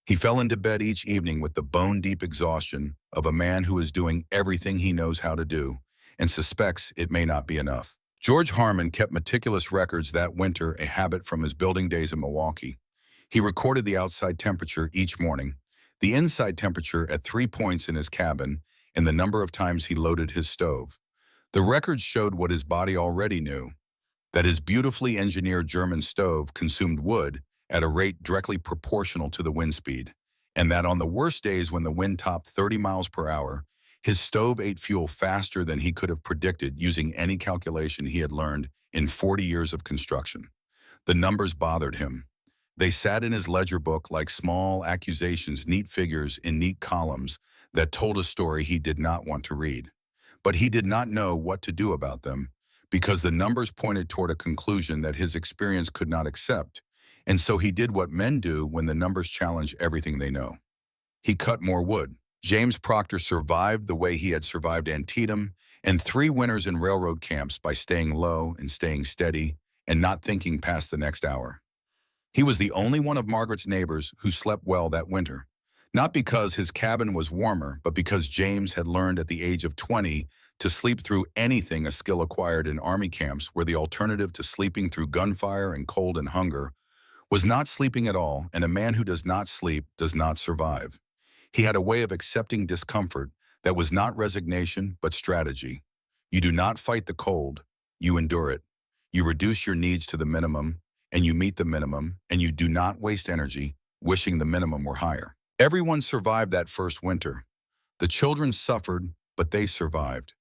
Speaker 1: He fell into bed each evening with the bone-deep exhaustion of a man who is doing everything he knows how to do and suspects it may not be enough. George Harmon kept meticulous records that winter, a habit from his building days in Milwaukee. He recorded the outside temperature each morning, the inside temperature at 3 points in his cabin, and the number of times he loaded his stove. The records showed what his body already knew, that his beautifully engineered German stove consumed wood at a rate directly proportional to the wind speed, and that on the worst days when the wind topped 30 miles per hour, his stove ate fuel faster than he could have predicted using any calculation he had learned in 40 years of construction. The numbers bothered him. They sat in his ledger book like small accusations, neat figures in neat columns that told a story he did not want to read. But he did not know what to do about them, because the numbers pointed toward a conclusion that his experience could not accept, and so he did what men do when the numbers challenge everything they know. He cut more wood. James Proctor survived the way he had survived Antietam and 3 winters in railroad camps by staying low and staying steady and not thinking past the next hour. He was the only one of Margaret's neighbors who slept well that winter, not because his cabin was warmer, but because James had learned at the age of 20 to sleep through anything, a skill acquired in army camps where the alternative to sleeping through gunfire and cold and hunger was not sleeping at all, and a man who does not sleep does not survive. He had a way of accepting discomfort that was not resignation but strategy. You do not fight the cold, you endure it. You reduce your needs to the minimum, and you meet the minimum, and you do not waste energy wishing the minimum were higher. Everyone survived that first winter. The children suffered, but they survived.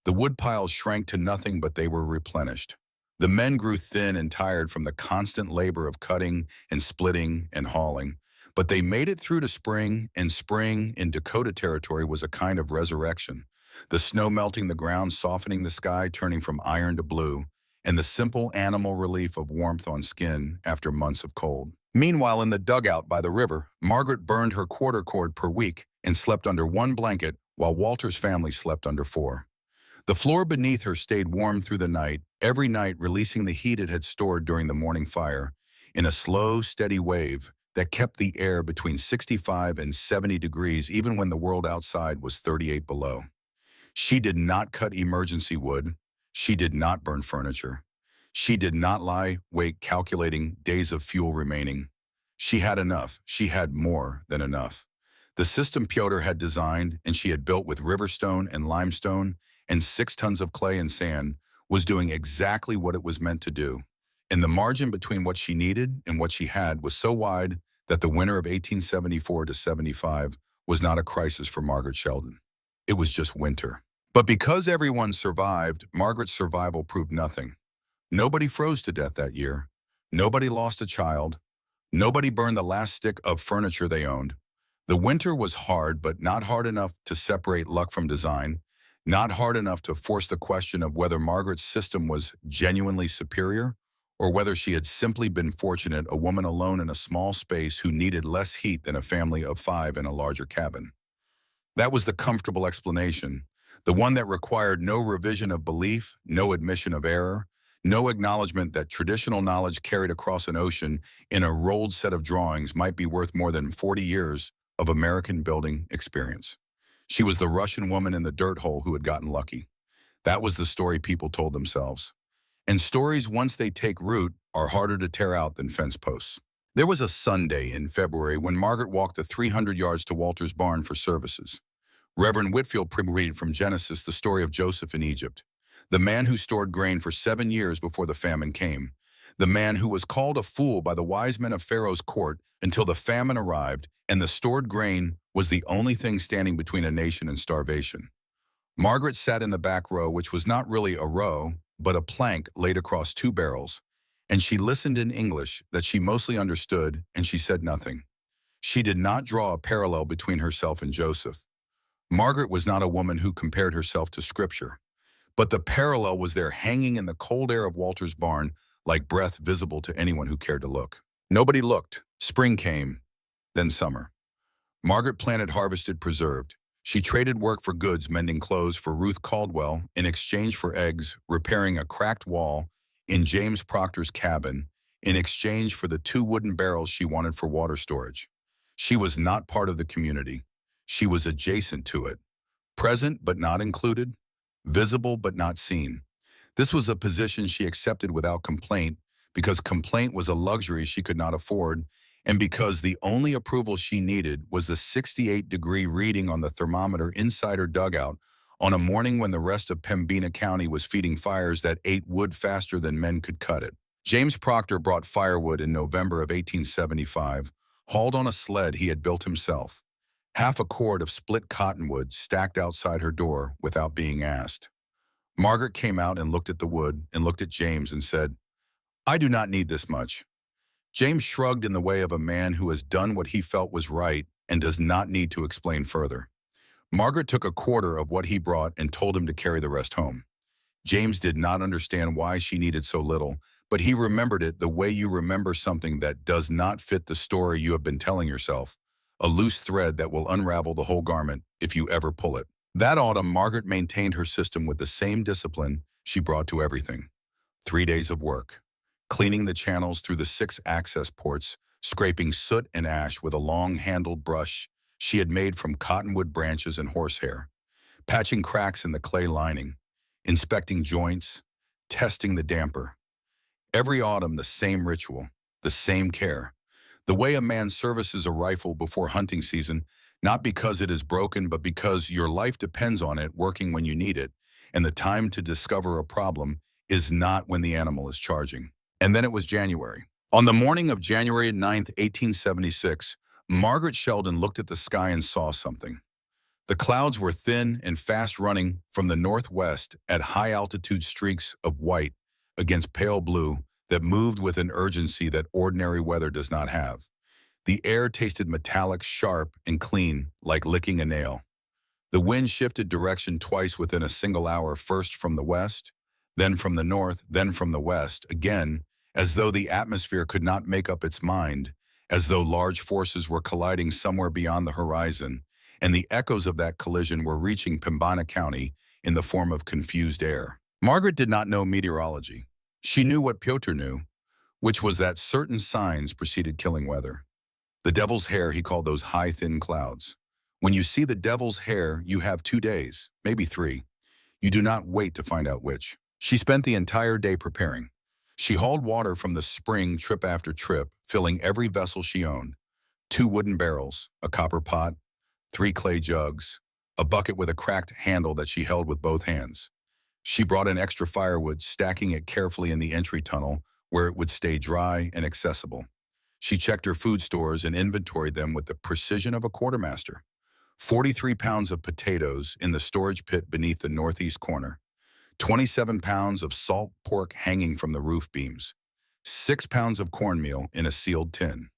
Speaker 1: The wood piles shrank to nothing, but they were replenished. The men grew thin and tired from the constant labor of cutting and splitting and hauling, but they made it through to spring, and spring in Dakota Territory was a kind of resurrection. The snow melting the ground, softening the sky, turning from iron to blue, and the simple animal relief of warmth on skin after months of cold. Meanwhile, in the dugout by the river, Margaret burned her quarter cord per week and slept under 1 blanket while Walter's family slept under 4. The floor beneath her stayed warm through the night, every night releasing the heat it had stored during the morning fire in a slow, steady wave that kept the air between 65 and 70 degrees even when the world outside was 38 below. She did not cut emergency wood. She did not burn furniture. She did not lie awake calculating days of fuel remaining. She had enough. She had more than enough. The system Piotr had designed and she had built with riverstone and limestone and 6 tons of clay and sand was doing exactly what it was meant to do. And the margin between what she needed and what she had was so wide that the winter of 1874 to 75 was not a crisis for Margaret Sheldon. It was just winter. But because everyone survived, Margaret's survival proved nothing. Nobody froze to death that year. Nobody lost a child. Nobody burned the last stick of furniture they owned. The winter was hard, but not hard enough to separate luck from design, not hard enough to force the question of whether Margaret's system was genuinely superior or whether she had simply been fortunate, a woman alone in a small space who needed less heat than a family of 5 in a larger cabin. That was the comfortable explanation, the one that required no revision of belief, no admission of error, no acknowledgement that traditional knowledge carried across an ocean in a rolled set of drawings might be worth more than 40 years of American building experience. She was the Russian woman in the dirt hole who had gotten lucky. That was the story people told themselves. And stories, once they take root, are harder to tear out than fence posts. There was a Sunday in February when Margaret walked the 300 yards to Walter's barn for services. Reverend Whitfield read from Genesis the story of Joseph in Egypt, the man who stored grain for 7 years before the famine came, the man who was called a fool by the wise men of Pharaoh's court until the famine arrived and the stored grain was the only thing standing between a nation and starvation. Margaret sat in the back row, which was not really a row, but a plank laid across 2 barrels, and she listened in English that she mostly understood, and she said nothing. She did not draw a parallel between herself and Joseph. Margaret was not a woman who compared herself to Scripture, but the parallel was there hanging in the cold air of Walter's barn like breath visible to anyone who cared to look. Nobody looked. Spring came, then summer. Margaret planted, harvested, preserved. She traded work for goods, mending clothes for Ruth Caldwell in exchange for eggs, repairing a cracked wall in James Proctor's cabin in exchange for the 2 wooden barrels she wanted for water storage. She was not part of the community. She was adjacent to it, present but not included, visible but not seen. This was a position she accepted without complaint because complaint was a luxury she could not afford and because the only approval she needed was the 68-degree reading on the thermometer inside her dugout on a morning when the rest of Pembina County was feeding fires that ate wood faster than men could cut it. James Proctor brought firewood in November of 1875, hauled on a sled he had built himself. Half a cord of split cottonwood stacked outside her door without being asked. Margaret came out and looked at the wood and looked at James and said, "I do not need this much." James shrugged in the way of a man who has done what he felt was right and does not need to explain further. Margaret took a quarter of what he brought and told him to carry the rest home. James did not understand why she needed so little, but he remembered it the way you remember something that does not fit the story you have been telling yourself, a loose thread that will unravel the whole garment if you ever pull it. That autumn, Margaret maintained her system with the same discipline she brought to everything. 3 days of work. Cleaning the channels through the 6 access ports, scraping soot and ash with a long-handled brush she had made from cottonwood branches and horsehair, patching cracks in the clay lining, inspecting joints, testing the damper. Every autumn, the same ritual, the same care. The way a man services a rifle before hunting season, not because it is broken, but because your life depends on it working when you need it, and the time to discover a problem is not when the animal is charging. And then it was January. On the morning of January 9th, 1876, Margaret Sheldon looked at the sky and saw something. The clouds were thin and fast-running from the northwest at high-altitude streaks of white against pale blue that moved with an urgency that ordinary weather does not have. The air tasted metallic, sharp, and clean, like licking a nail. The wind shifted direction twice within a single hour, first from the west, then from the north, then from the west, again, as though the atmosphere could not make up its mind, as though large forces were colliding somewhere beyond the horizon, and the echoes of that collision were reaching Pembina County in the form of confused air. Margaret did not know meteorology. She knew what Piotr knew, which was that certain signs preceded killing weather. The devil's hair, he called those high, thin clouds. When you see the devil's hair, you have 2 days, maybe 3. You do not wait to find out which. She spent the entire day preparing. She hauled water from the spring trip after trip, filling every vessel she owned. 2 wooden barrels, a copper pot, 3 clay jugs, a bucket with a cracked handle that she held with both hands. She brought in extra firewood, stacking it carefully in the entry tunnel where it would stay dry and accessible. She checked her food stores and inventoried them with the precision of a quartermaster. 43 pounds of potatoes in the storage pit beneath the northeast corner, 27 pounds of salt pork hanging from the roof beams, 6 pounds of cornmeal in a sealed tin,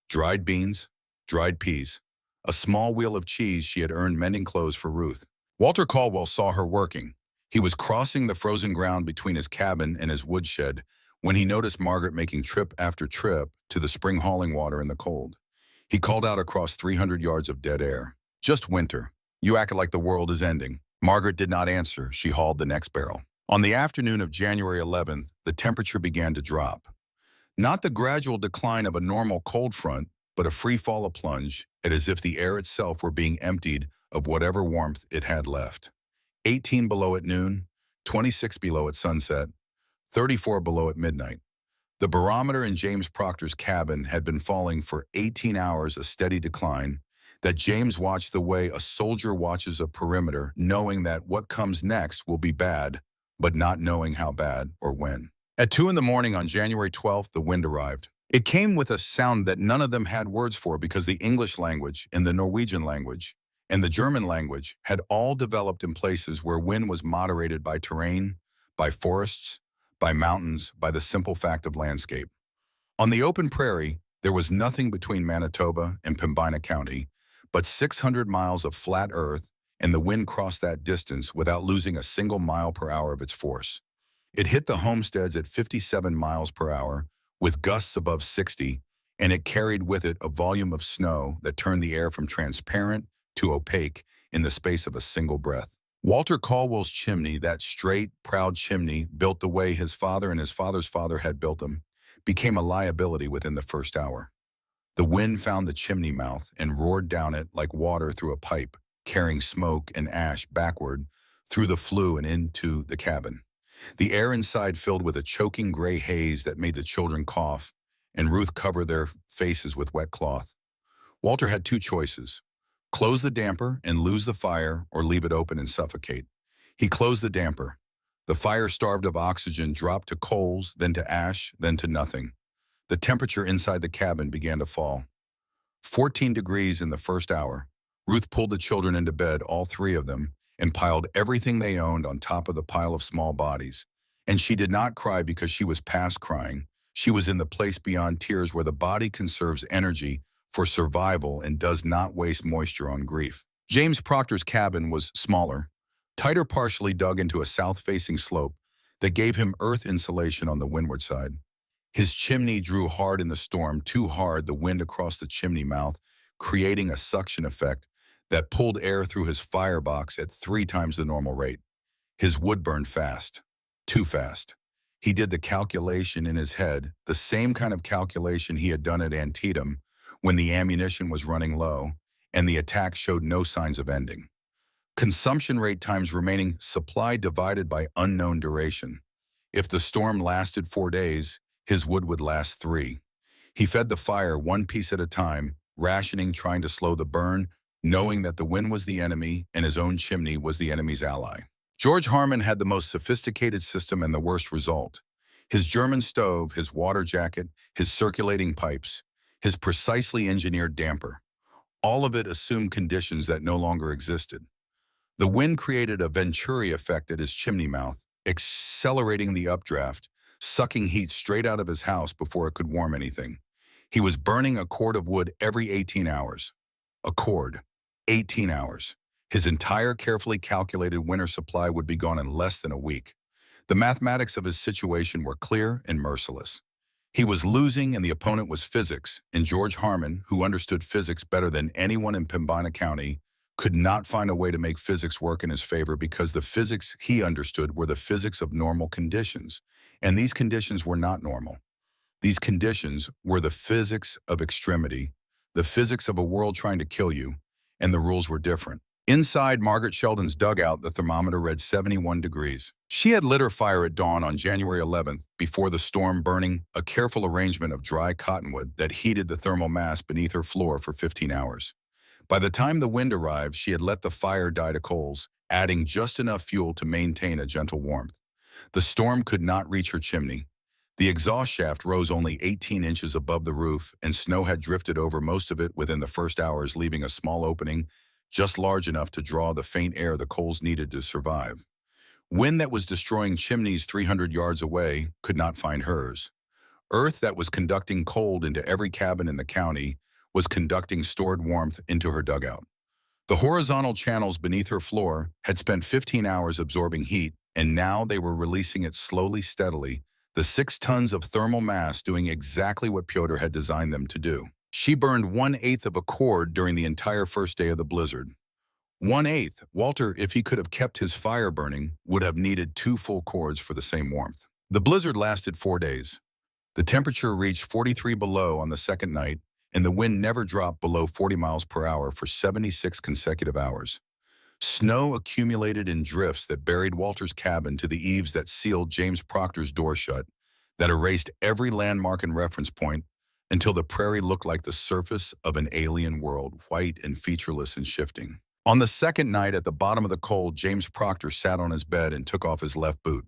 Speaker 1: dried beans, dried peas, a small wheel of cheese she had earned mending clothes for Ruth. Walter Caldwell saw her working. He was crossing the frozen ground between his cabin and his woodshed when he noticed Margaret making trip after trip to the spring hauling water in the cold. He called out across 300 yards of dead air. "Just winter. You act like the world is ending." Margaret did not answer. She hauled the next barrel. On the afternoon of January 11th, the temperature began to drop. Not the gradual decline of a normal cold front, but a free fall of plunge, as if the air itself were being emptied of whatever warmth it had left. 18 below at noon, 26 below at sunset, 34 below at midnight. The barometer in James Proctor's cabin had been falling for 18 hours, a steady decline, that James watched the way a soldier watches a perimeter, knowing that what comes next will be bad, but not knowing how bad or when. At 2 in the morning on January 12th, the wind arrived. It came with a sound that none of them had words for because the English language and the Norwegian language and the German language had all developed in places where wind was moderated by terrain, by forests, by mountains, by the simple fact of landscape. On the open prairie, there was nothing between Manitoba and Pembina County, but 600 miles of flat earth, and the wind crossed that distance without losing a single mile per hour of its force. It hit the homesteads at 57 miles per hour, with gusts above 60, and it carried with it a volume of snow that turned the air from transparent to opaque in the space of a single breath. Walter Caldwell's chimney, that straight, proud chimney built the way his father and his father's father had built them, became a liability within the first hour. The wind found the chimney mouth and roared down it like water through a pipe, carrying smoke and ash backward through the flue and into the cabin. The air inside filled with a choking gray haze that made the children cough, and Ruth covered their faces with wet cloth. Walter had two choices: close the damper and lose the fire, or leave it open and suffocate. He closed the damper. The fire, starved of oxygen, dropped to coals, then to ash, then to nothing. The temperature inside the cabin began to fall. 14 degrees in the first hour. Ruth pulled the children into bed, all three of them, and piled everything they owned on top of the pile of small bodies. And she did not cry because she was past crying. She was in the place beyond tears where the body conserves energy for survival and does not waste moisture on grief. James Proctor's cabin was smaller, tighter, partially dug into a south-facing slope that gave him earth insulation on the windward side. His chimney drew hard in the storm, too hard, the wind across the chimney mouth, creating a suction effect that pulled air through his firebox at 3 times the normal rate. His wood burned fast, too fast. He did the calculation in his head, the same kind of calculation he had done at Antietam when the ammunition was running low and the attack showed no signs of ending. Consumption rate times remaining supply divided by unknown duration. If the storm lasted 4 days, his wood would last 3. He fed the fire one piece at a time, rationing, trying to slow the burn, knowing that the wind was the enemy and his own chimney was the enemy's ally. George Harmon had the most sophisticated system and the worst result. His German stove, his water jacket, his circulating pipes, his precisely engineered damper. All of it assumed conditions that no longer existed. The wind created a Venturi effect at his chimney mouth, accelerating the updraft, sucking heat straight out of his house before it could warm anything. He was burning a cord of wood every 18 hours. A cord. 18 hours. His entire carefully calculated winter supply would be gone in less than a week. The mathematics of his situation were clear and merciless. He was losing, and the opponent was physics, and George Harmon, who understood physics better than anyone in Pembina County, could not find a way to make physics work in his favor because the physics he understood were the physics of normal conditions, and these conditions were not normal. These conditions were the physics of extremity, the physics of a world trying to kill you, and the rules were different. Inside Margaret Sheldon's dugout, the thermometer read 71 degrees. She had lit her fire at dawn on January 11th, before the storm, burning a careful arrangement of dry cottonwood that heated the thermal mass beneath her floor for 15 hours. By the time the wind arrived, she had let the fire die to coals, adding just enough fuel to maintain a gentle warmth. The storm could not reach her chimney. The exhaust shaft rose only 18 inches above the roof, and snow had drifted over most of it within the first hours, leaving a small opening just large enough to draw the faint air the coals needed to survive. Wind that was destroying chimneys 300 yards away could not find hers. Earth that was conducting cold into every cabin in the county was conducting stored warmth into her dugout. The horizontal channels beneath her floor had spent 15 hours absorbing heat, and now they were releasing it slowly, steadily, the 6 tons of thermal mass doing exactly what Pyotr had designed them to do. She burned 1/8 of a cord during the entire first day of the blizzard. 1/8. Walter, if he could have kept his fire burning, would have needed 2 full cords for the same warmth. The blizzard lasted 4 days. The temperature reached 43 below on the second night, and the wind never dropped below 40 miles per hour for 76 consecutive hours. Snow accumulated in drifts that buried Walter's cabin to the eaves that sealed James Proctor's door shut, that erased every landmark and reference point until the prairie looked like the surface of an alien world, white and featureless and shifting. On the second night at the bottom of the cold, James Proctor sat on his bed and took off his left boot.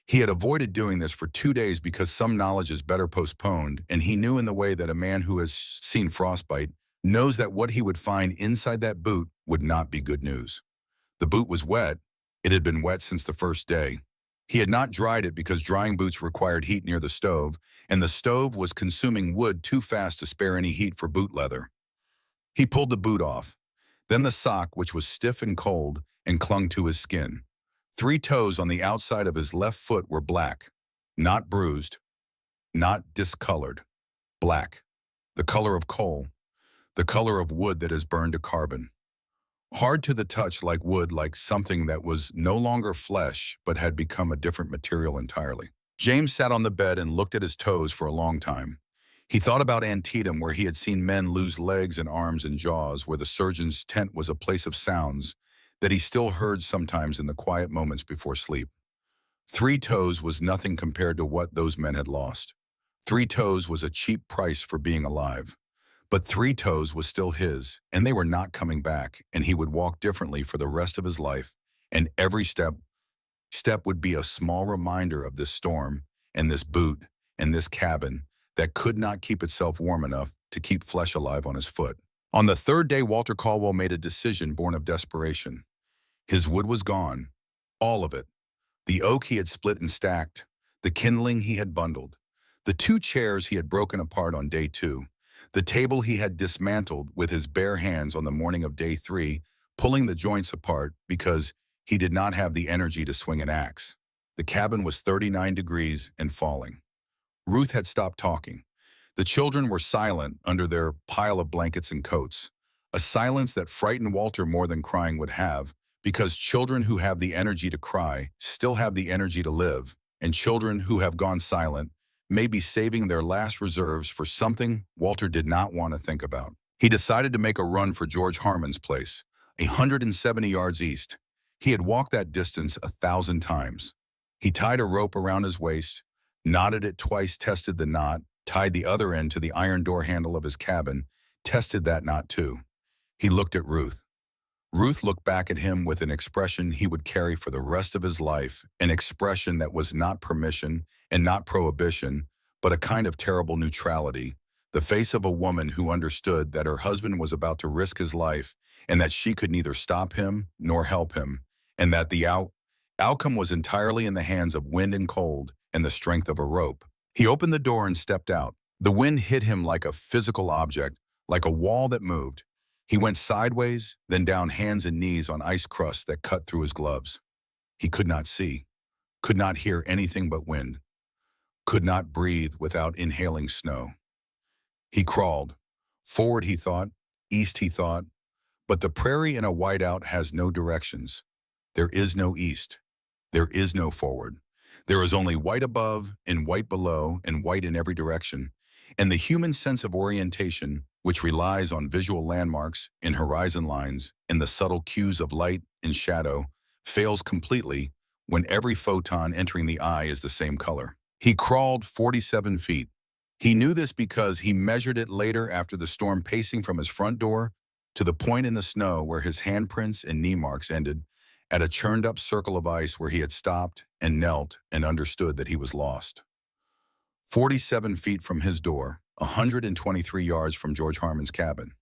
Speaker 1: He had avoided doing this for 2 days because some knowledge is better postponed, and he knew in the way that a man who has seen frostbite knows that what he would find inside that boot would not be good news. The boot was wet. It had been wet since the first day. He had not dried it because drying boots required heat near the stove, and the stove was consuming wood too fast to spare any heat for boot leather. He pulled the boot off, then the sock, which was stiff and cold and clung to his skin. 3 toes on the outside of his left foot were black, not bruised, not discolored, black, the color of coal, the color of wood that is burned to carbon. Hard to the touch, like wood, like something that was no longer flesh but had become a different material entirely. James sat on the bed and looked at his toes for a long time. He thought about Antietam, where he had seen men lose legs and arms and jaws, where the surgeon's tent was a place of sounds that he still heard sometimes in the quiet moments before sleep. 3 toes was nothing compared to what those men had lost. 3 toes was a cheap price for being alive. But 3 toes was still his, and they were not coming back, and he would walk differently for the rest of his life, and every step would be a small reminder of this storm, and this boot, and this cabin that could not keep itself warm enough to keep flesh alive on his foot. On the 3rd day, Walter Caldwell made a decision born of desperation. His wood was gone, all of it. The oak he had split and stacked, the kindling he had bundled, the 2 chairs he had broken apart on day 2, the table he had dismantled with his bare hands on the morning of day 3, pulling the joints apart because he did not have the energy to swing an axe. The cabin was 39 degrees and falling. Ruth had stopped talking. The children were silent under their pile of blankets and coats, a silence that frightened Walter more than crying would have, because children who have the energy to cry still have the energy to live, and children who have gone silent may be saving their last reserves for something Walter did not want to think about. He decided to make a run for George Harmon's place, 170 yards east. He had walked that distance 1,000 times. He tied a rope around his waist, knotted it twice, tested the knot, tied the other end to the iron door handle of his cabin, tested that knot too. He looked at Ruth. Ruth looked back at him with an expression he would carry for the rest of his life, an expression that was not permission and not prohibition, but a kind of terrible neutrality, the face of a woman who understood that her husband was about to risk his life and that she could neither stop him nor help him, and that the outcome was entirely in the hands of wind and cold and the strength of a rope. He opened the door and stepped out. The wind hit him like a physical object, like a wall that moved. He went sideways, then down hands and knees on ice crusts that cut through his gloves. He could not see, could not hear anything but wind, could not breathe without inhaling snow. He crawled. Forward, he thought. East, he thought. But the prairie in a whiteout has no directions. There is no east. There is no forward. There is only white above and white below and white in every direction. And the human sense of orientation, which relies on visual landmarks and horizon lines and the subtle cues of light and shadow, fails completely when every photon entering the eye is the same color. He crawled 47 feet. He knew this because he measured it later after the storm, pacing from his front door to the point in the snow where his handprints and knee marks ended, at a churned-up circle of ice where he had stopped and knelt and understood that he was lost. 47 feet from his door, 123 yards from George Harmon's cabin.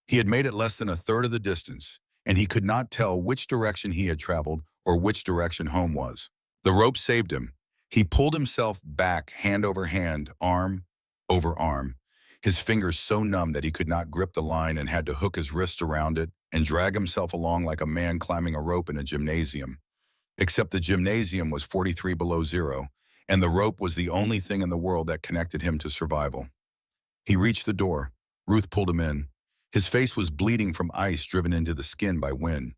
Speaker 1: He had made it less than a third of the distance. and he could not tell which direction he had traveled or which direction home was. The rope saved him. He pulled himself back, hand over hand, arm over arm, his fingers so numb that he could not grip the line and had to hook his wrists around it and drag himself along like a man climbing a rope in a gymnasium. Except the gymnasium was 43 below zero, and the rope was the only thing in the world that connected him to survival. He reached the door. Ruth pulled him in. His face was bleeding from ice driven into the skin by wind.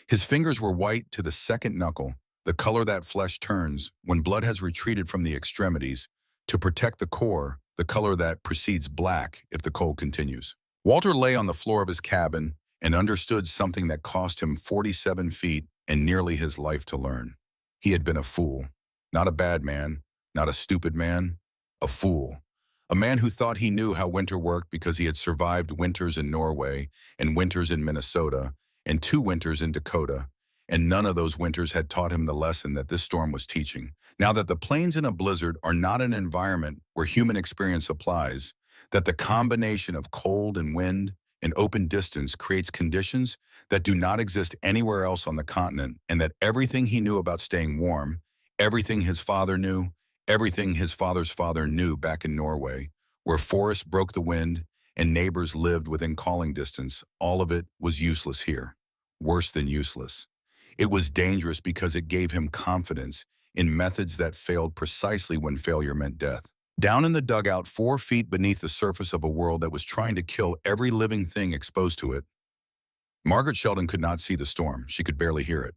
Speaker 1: His fingers were white to the second knuckle, the color that flesh turns when blood has retreated from the extremities, to protect the core, the color that precedes black if the cold continues. Walter lay on the floor of his cabin and understood something that cost him 47 feet and nearly his life to learn. He had been a fool. Not a bad man, not a stupid man, a fool. A man who thought he knew how winter worked because he had survived winters in Norway and winters in Minnesota and 2 winters in Dakota, and none of those winters had taught him the lesson that this storm was teaching. Now that the plains in a blizzard are not an environment where human experience applies, that the combination of cold and wind and open distance creates conditions that do not exist anywhere else on the continent, and that everything he knew about staying warm, everything his father knew, everything his father's father knew back in Norway, where forests broke the wind and neighbors lived within calling distance, all of it was useless here. Worse than useless. It was dangerous because it gave him confidence in methods that failed precisely when failure meant death. Down in the dugout, 4 feet beneath the surface of a world that was trying to kill every living thing exposed to it, Margaret Sheldon could not see the storm. She could barely hear it.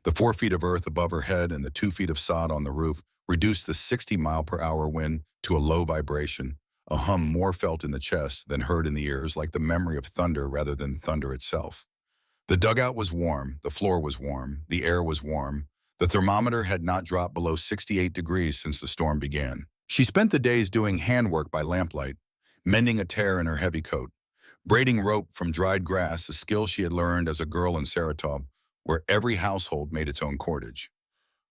Speaker 1: The 4 feet of earth above her head and the 2 feet of sod on the roof reduced the 60-mile-per-hour wind to a low vibration, a hum more felt in the chest than heard in the ears, like the memory of thunder rather than thunder itself. The dugout was warm, the floor was warm, the air was warm. The thermometer had not dropped below 68 degrees since the storm began. She spent the days doing handwork by lamplight, mending a tear in her heavy coat, braiding rope from dried grass, a skill she had learned as a girl in Saratov, where every household made its own cordage.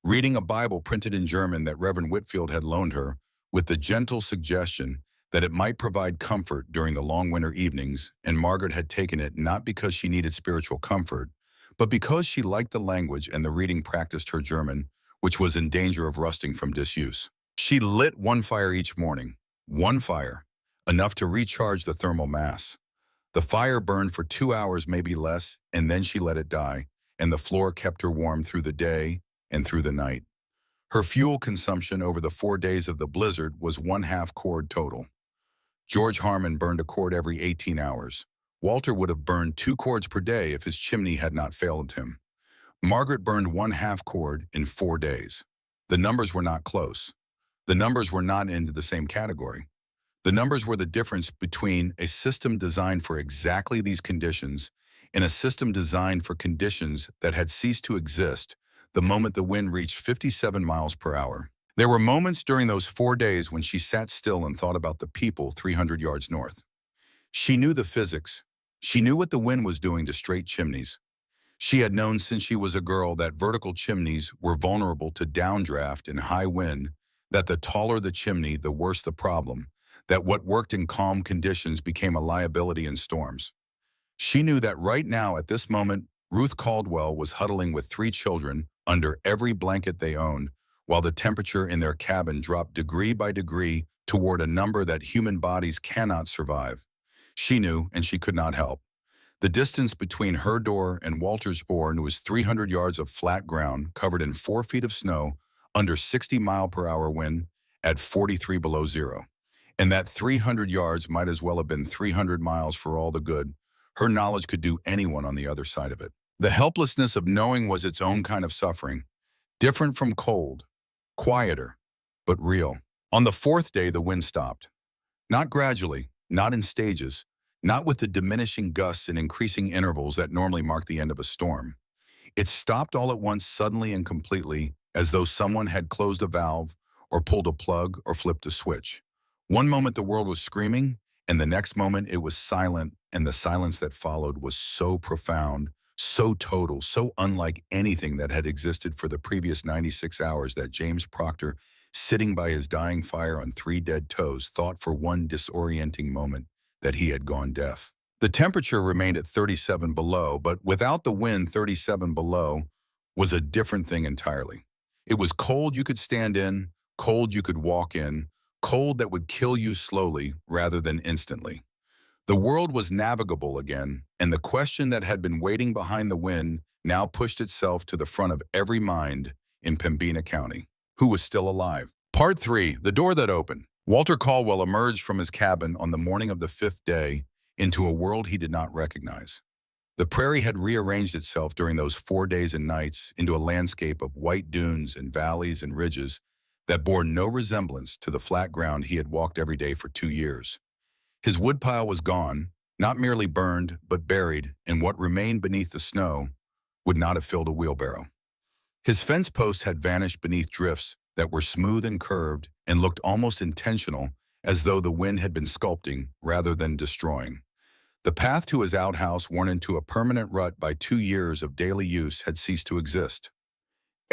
Speaker 1: Reading a Bible printed in German that Reverend Whitfield had loaned her, with the gentle suggestion that it might provide comfort during the long winter evenings, and Margaret had taken it not because she needed spiritual comfort, but because she liked the language and the reading practiced her German, which was in danger of rusting from disuse. She lit 1 fire each morning. 1 fire, enough to recharge the thermal mass. The fire burned for 2 hours, maybe less, and then she let it die, and the floor kept her warm through the day and through the night. Her fuel consumption over the 4 days of the blizzard was 1/2 cord total. George Harmon burned a cord every 18 hours. Walter would have burned 2 cords per day if his chimney had not failed him. Margaret burned 1/2 cord in 4 days. The numbers were not close. The numbers were not into the same category. The numbers were the difference between a system designed for exactly these conditions and a system designed for conditions that had ceased to exist the moment the wind reached 57 miles per hour. There were moments during those 4 days when she sat still and thought about the people 300 yards north. She knew the physics. She knew what the wind was doing to straight chimneys. She had known since she was a girl that vertical chimneys were vulnerable to downdraft and high wind, that the taller the chimney, the worse the problem, that what worked in calm conditions became a liability in storms. She knew that right now, at this moment, Ruth Caldwell was huddling with 3 children under every blanket they owned, while the temperature in their cabin dropped degree by degree toward a number that human bodies cannot survive. She knew, and she could not help. The distance between her door and Walter's barn was 300 yards of flat ground covered in 4 feet of snow under 60-mile-per-hour wind at 43 below zero. And that 300 yards might as well have been 300 miles for all the good her knowledge could do anyone on the other side of it. The helplessness of knowing was its own kind of suffering, different from cold, quieter, but real. On the 4th day, the wind stopped. Not gradually, not in stages, not with the diminishing gusts and increasing intervals that normally mark the end of a storm. It stopped all at once, suddenly and completely, as though someone had closed a valve or pulled a plug or flipped a switch. One moment the world was screaming, and the next moment it was silent, and the silence that followed was so profound, so total, so unlike anything that had existed for the previous 96 hours that James Proctor, sitting by his dying fire on 3 dead toes, thought for one disorienting moment that he had gone deaf. The temperature remained at 37 below, but without the wind, 37 below was a different thing entirely. It was cold you could stand in, cold you could walk in, cold that would kill you slowly rather than instantly. The world was navigable again, and the question that had been waiting behind the wind now pushed itself to the front of every mind in Pembina County. Who was still alive? Part 3. The Door That Opened. Walter Caldwell emerged from his cabin on the morning of the 5th day into a world he did not recognize. The prairie had rearranged itself during those 4 days and nights into a landscape of white dunes and valleys and ridges that bore no resemblance to the flat ground he had walked every day for 2 years. His woodpile was gone, not merely burned, but buried, and what remained beneath the snow would not have filled a wheelbarrow. His fence posts had vanished beneath drifts that were smooth and curved and looked almost intentional, as though the wind had been sculpting rather than destroying. The path to his outhouse, worn into a permanent rut by 2 years of daily use, had ceased to exist.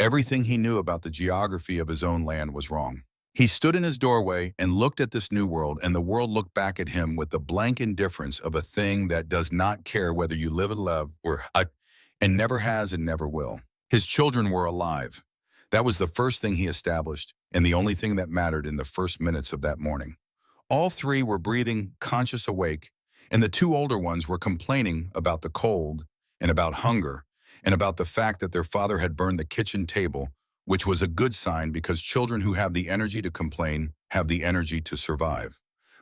Speaker 1: Everything he knew about the geography of his own land was wrong. He stood in his doorway and looked at this new world, and the world looked back at him with the blank indifference of a thing that does not care whether you live and love and never has and never will. His children were alive. That was the first thing he established, and the only thing that mattered in the first minutes of that morning. All 3 were breathing, conscious, awake, and the 2 older ones were complaining about the cold and about hunger and about the fact that their father had burned the kitchen table, which was a good sign because children who have the energy to complain have the energy to survive.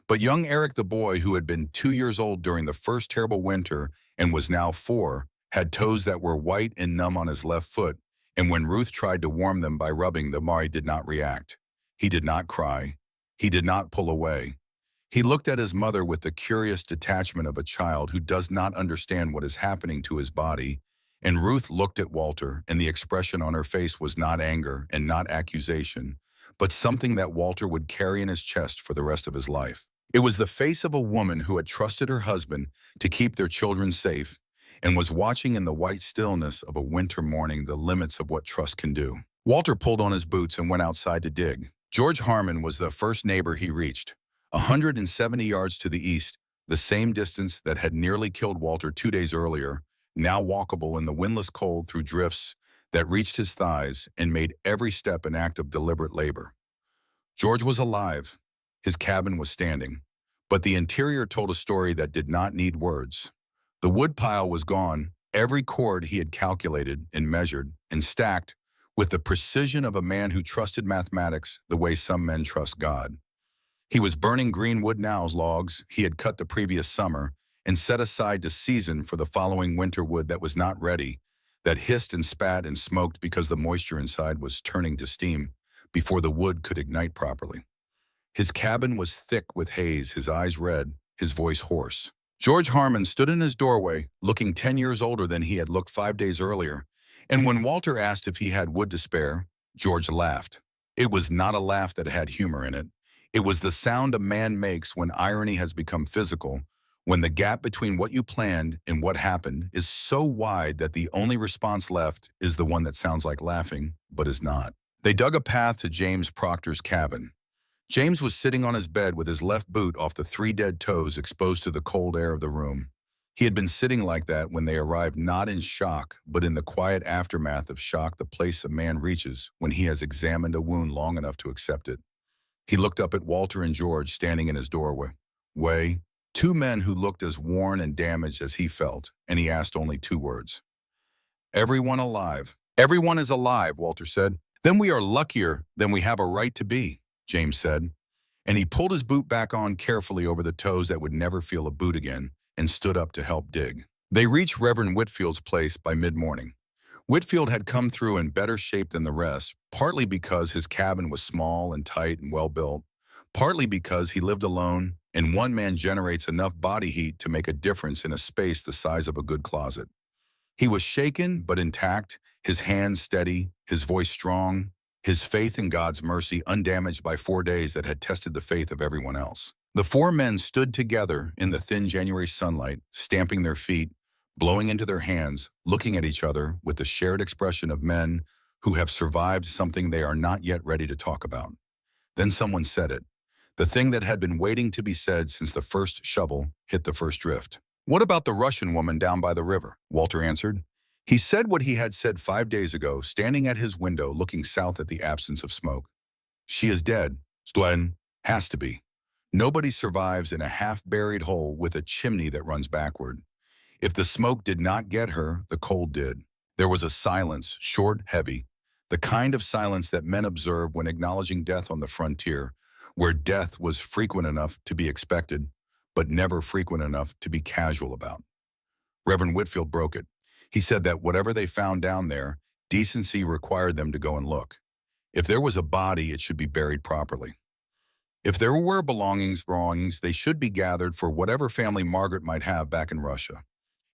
Speaker 1: But young Eric, the boy who had been 2 years old during the first terrible winter and was now 4, had toes that were white and numb on his left foot, and when Ruth tried to warm them by rubbing them, he did not react. He did not cry. He did not pull away. He looked at his mother with the curious detachment of a child who does not understand what is happening to his body, and Ruth looked at Walter, and the expression on her face was not anger and not accusation, but something that Walter would carry in his chest for the rest of his life. It was the face of a woman who had trusted her husband to keep their children safe and was watching in the white stillness of a winter morning the limits of what trust can do. Walter pulled on his boots and went outside to dig. George Harmon was the first neighbor he reached. 170 yards to the east, the same distance that had nearly killed Walter 2 days earlier, now walkable in the windless cold through drifts that reached his thighs and made every step an act of deliberate labor. George was alive. His cabin was standing. But the interior told a story that did not need words. The woodpile was gone, every cord he had calculated and measured and stacked with the precision of a man who trusted mathematics the way some men trust God. He was burning green wood now's logs he had cut the previous summer and set aside to season for the following winter wood that was not ready, that hissed and spat and smoked because the moisture inside was turning to steam before the wood could ignite properly. His cabin was thick with haze, his eyes red, his voice hoarse. George Harmon stood in his doorway, looking 10 years older than he had looked 5 days earlier, and when Walter asked if he had wood to spare, George laughed. It was not a laugh that had humor in it. It was the sound a man makes when irony has become physical, when the gap between what you planned and what happened is so wide that the only response left is the one that sounds like laughing, but is not. They dug a path to James Proctor's cabin. James was sitting on his bed with his left boot off the 3 dead toes exposed to the cold air of the room. He had been sitting like that when they arrived, not in shock, but in the quiet aftermath of shock, the place a man reaches when he has examined a wound long enough to accept it. He looked up at Walter and George standing in his doorway. 2 men who looked as worn and damaged as he felt, and he asked only 2 words. "Everyone alive." "Everyone is alive," Walter said. "Then we are luckier than we have a right to be," James said, and he pulled his boot back on carefully over the toes that would never feel a boot again and stood up to help dig. They reached Reverend Whitfield's place by mid-morning. Whitfield had come through in better shape than the rest, partly because his cabin was small and tight and well-built, partly because he lived alone, and one man generates enough body heat to make a difference in a space the size of a good closet. He was shaken but intact, his hands steady, his voice strong, his faith in God's mercy undamaged by 4 days that had tested the faith of everyone else. The 4 men stood together in the thin January sunlight, stamping their feet, blowing into their hands, looking at each other with the shared expression of men who have survived something they are not yet ready to talk about. Then someone said it, the thing that had been waiting to be said since the first shovel hit the first drift. What about the Russian woman down by the river? Walter answered. He said what he had said 5 days ago, standing at his window looking south at the absence of smoke. She is dead. Stuen has to be. Nobody survives in a half-buried hole with a chimney that runs backward. If the smoke did not get her, the cold did. There was a silence, short, heavy, the kind of silence that men observe when acknowledging death on the frontier, where death was frequent enough to be expected, but never frequent enough to be casual about. Reverend Whitfield broke it. He said that whatever they found down there, decency required them to go and look. If there was a body, it should be buried properly. If there were belongings, they should be gathered for whatever family Margaret might have back in Russia.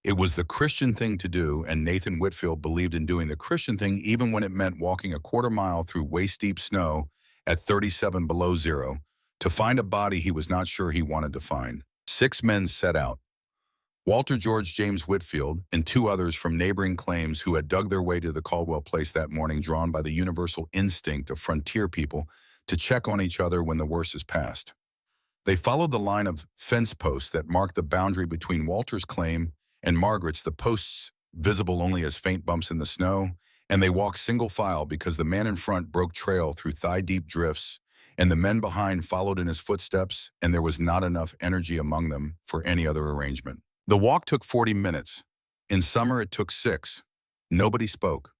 Speaker 1: It was the Christian thing to do, and Nathan Whitfield believed in doing the Christian thing even when it meant walking a quarter-mile through waist-deep snow at 37 below zero to find a body he was not sure he wanted to find. 6 men set out. Walter George James Whitfield and 2 others from neighboring claims who had dug their way to the Caldwell place that morning, drawn by the universal instinct of frontier people to check on each other when the worst is past. They followed the line of fence posts that marked the boundary between Walter's claim and Margaret's, the posts visible only as faint bumps in the snow, and they walked single file because the man in front broke trail through thigh-deep drifts, and the men behind followed in his footsteps, and there was not enough energy among them for any other arrangement. The walk took 40 minutes. In summer, it took 6. Nobody spoke,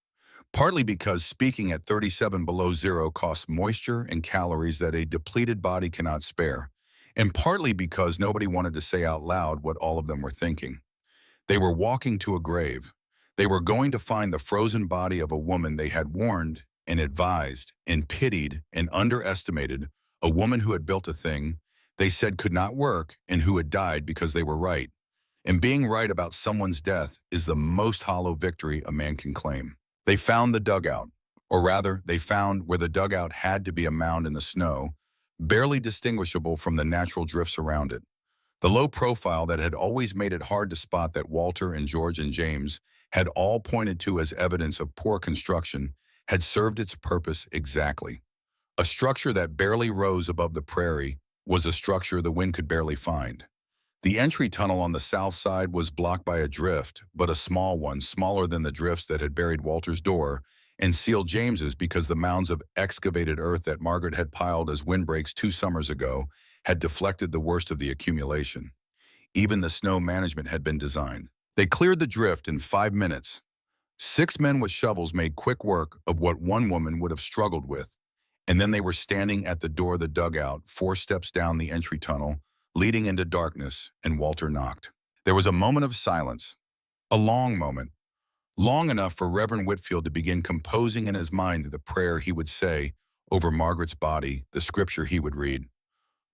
Speaker 1: partly because speaking at 37 below zero costs moisture and calories that a depleted body cannot spare, and partly because nobody wanted to say out loud what all of them were thinking. They were walking to a grave. They were going to find the frozen body of a woman they had warned and advised and pitied and underestimated, a woman who had built a thing they said could not work and who had died because they were right. And being right about someone's death is the most hollow victory a man can claim. They found the dugout, or rather, they found where the dugout had to be a mound in the snow, barely distinguishable from the natural drifts around it. The low profile that had always made it hard to spot that Walter and George and James had all pointed to as evidence of poor construction had served its purpose exactly. A structure that barely rose above the prairie was a structure the wind could barely find. The entry tunnel on the south side was blocked by a drift, but a small one, smaller than the drifts that had buried Walter's door and sealed James's, because the mounds of excavated earth that Margaret had piled as windbreaks 2 summers ago had deflected the worst of the accumulation. Even the snow management had been designed. They cleared the drift in 5 minutes. 6 men with shovels made quick work of what one woman would have struggled with, and then they were standing at the door of the dugout, 4 steps down the entry tunnel, leading into darkness, and Walter knocked. There was a moment of silence, a long moment, long enough for Reverend Whitfield to begin composing in his mind the prayer he would say over Margaret's body, the scripture he would read.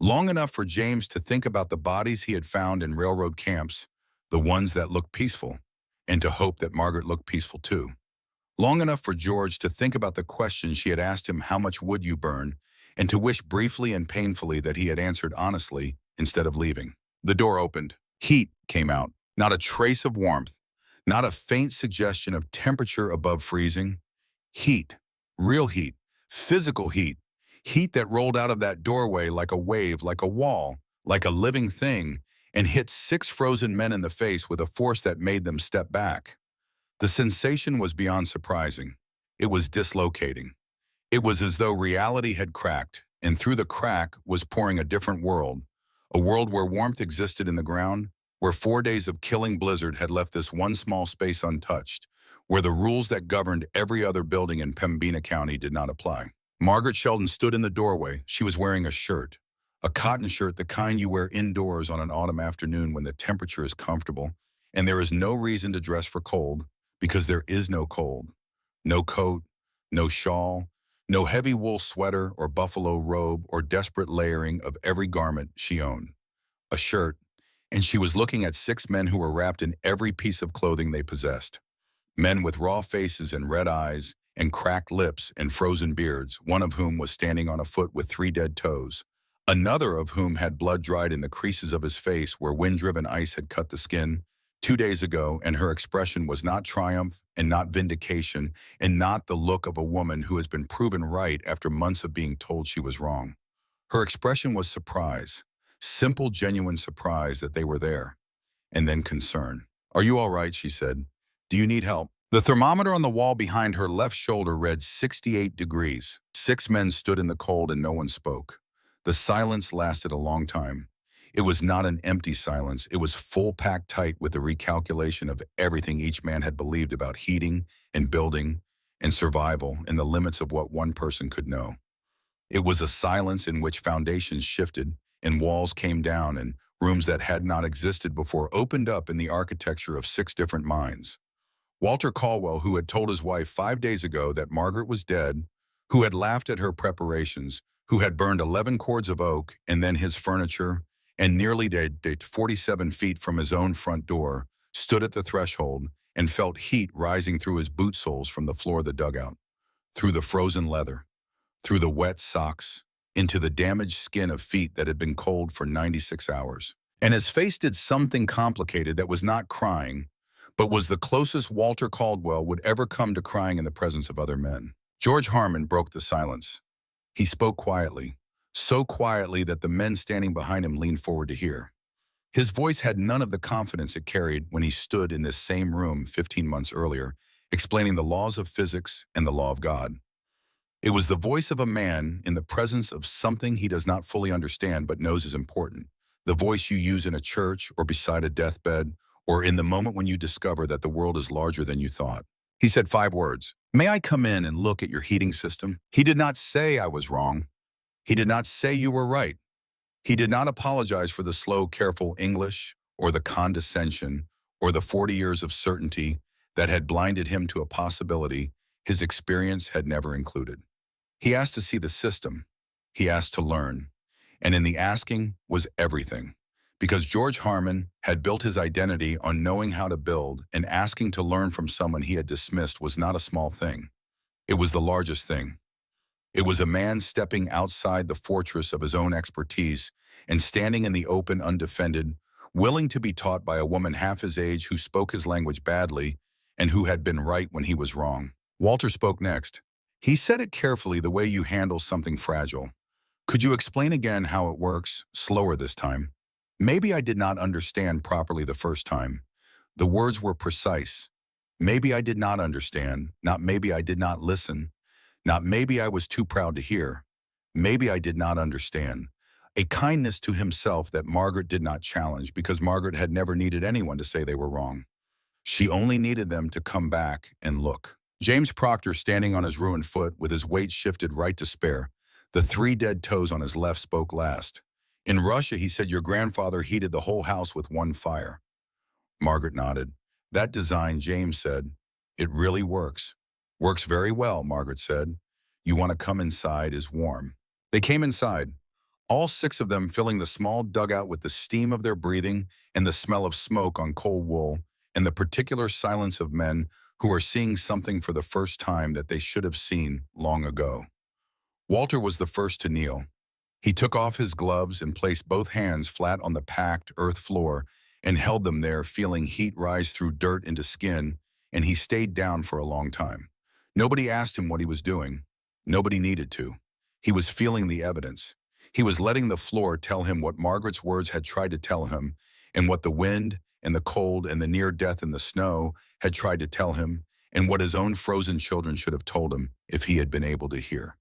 Speaker 1: Long enough for James to think about the bodies he had found in railroad camps, the ones that looked peaceful, and to hope that Margaret looked peaceful too. Long enough for George to think about the question she had asked him, "How much would you burn?" and to wish briefly and painfully that he had answered honestly instead of leaving. The door opened. Heat came out, not a trace of warmth, not a faint suggestion of temperature above freezing. Heat, real heat, physical heat, heat that rolled out of that doorway like a wave, like a wall, like a living thing, and hit 6 frozen men in the face with a force that made them step back. The sensation was beyond surprising. It was dislocating. It was as though reality had cracked, and through the crack was pouring a different world, a world where warmth existed in the ground, where 4 days of killing blizzard had left this one small space untouched, where the rules that governed every other building in Pembina County did not apply. Margaret Sheldon stood in the doorway. She was wearing a shirt, a cotton shirt, the kind you wear indoors on an autumn afternoon when the temperature is comfortable, and there is no reason to dress for cold, because there is no cold. No coat, no shawl, no heavy wool sweater or buffalo robe or desperate layering of every garment she owned. A shirt, and she was looking at 6 men who were wrapped in every piece of clothing they possessed. Men with raw faces and red eyes and cracked lips and frozen beards, one of whom was standing on a foot with 3 dead toes, another of whom had blood dried in the creases of his face where wind-driven ice had cut the skin 2 days ago, and her expression was not triumph and not vindication and not the look of a woman who has been proven right after months of being told she was wrong. Her expression was surprise, simple, genuine surprise that they were there. and then concern. "Are you all right?" she said. "Do you need help?" The thermometer on the wall behind her left shoulder read 68 degrees. 6 men stood in the cold and no one spoke. The silence lasted a long time. It was not an empty silence. It was full packed tight with the recalculation of everything each man had believed about heating and building and survival and the limits of what one person could know. It was a silence in which foundations shifted and walls came down and rooms that had not existed before opened up in the architecture of 6 different minds. Walter Caldwell, who had told his wife 5 days ago that Margaret was dead, who had laughed at her preparations, who had burned 11 cords of oak and then his furniture, and nearly dead 47 feet from his own front door, stood at the threshold and felt heat rising through his boot soles from the floor of the dugout, through the frozen leather, through the wet socks, into the damaged skin of feet that had been cold for 96 hours. And his face did something complicated that was not crying, but was the closest Walter Caldwell would ever come to crying in the presence of other men. George Harmon broke the silence. He spoke quietly, so quietly that the men standing behind him leaned forward to hear. His voice had none of the confidence it carried when he stood in this same room 15 months earlier, explaining the laws of physics and the law of God. It was the voice of a man in the presence of something he does not fully understand but knows is important. The voice you use in a church or beside a deathbed or in the moment when you discover that the world is larger than you thought. He said 5 words. "May I come in and look at your heating system?" He did not say I was wrong. He did not say you were right. He did not apologize for the slow, careful English or the condescension or the 40 years of certainty that had blinded him to a possibility his experience had never included. He asked to see the system. He asked to learn. And in the asking was everything. Because George Harmon had built his identity on knowing how to build, and asking to learn from someone he had dismissed was not a small thing. It was the largest thing. It was a man stepping outside the fortress of his own expertise and standing in the open undefended, willing to be taught by a woman half his age who spoke his language badly and who had been right when he was wrong. Walter spoke next. He said it carefully, the way you handle something fragile. "Could you explain again how it works, slower this time?" Maybe I did not understand properly the first time. The words were precise. Maybe I did not understand, not maybe I did not listen, not maybe I was too proud to hear. Maybe I did not understand. A kindness to himself that Margaret did not challenge because Margaret had never needed anyone to say they were wrong. She only needed them to come back and look. James Proctor, standing on his ruined foot with his weight shifted right to spare, the 3 dead toes on his left, spoke last. "In Russia," he said, "your grandfather heated the whole house with 1 fire." Margaret nodded. "That design," James said. "It really works." "Works very well," Margaret said. "You want to come inside, is warm." They came inside, all 6 of them filling the small dugout with the steam of their breathing and the smell of smoke on cold wool and the particular silence of men who are seeing something for the first time that they should have seen long ago. Walter was the first to kneel. He took off his gloves and placed both hands flat on the packed earth floor and held them there, feeling heat rise through dirt into skin, and he stayed down for a long time. Nobody asked him what he was doing. Nobody needed to. He was feeling the evidence. He was letting the floor tell him what Margaret's words had tried to tell him, and what the wind and the cold and the near death and the snow had tried to tell him, and what his own frozen children should have told him if he had been able to hear.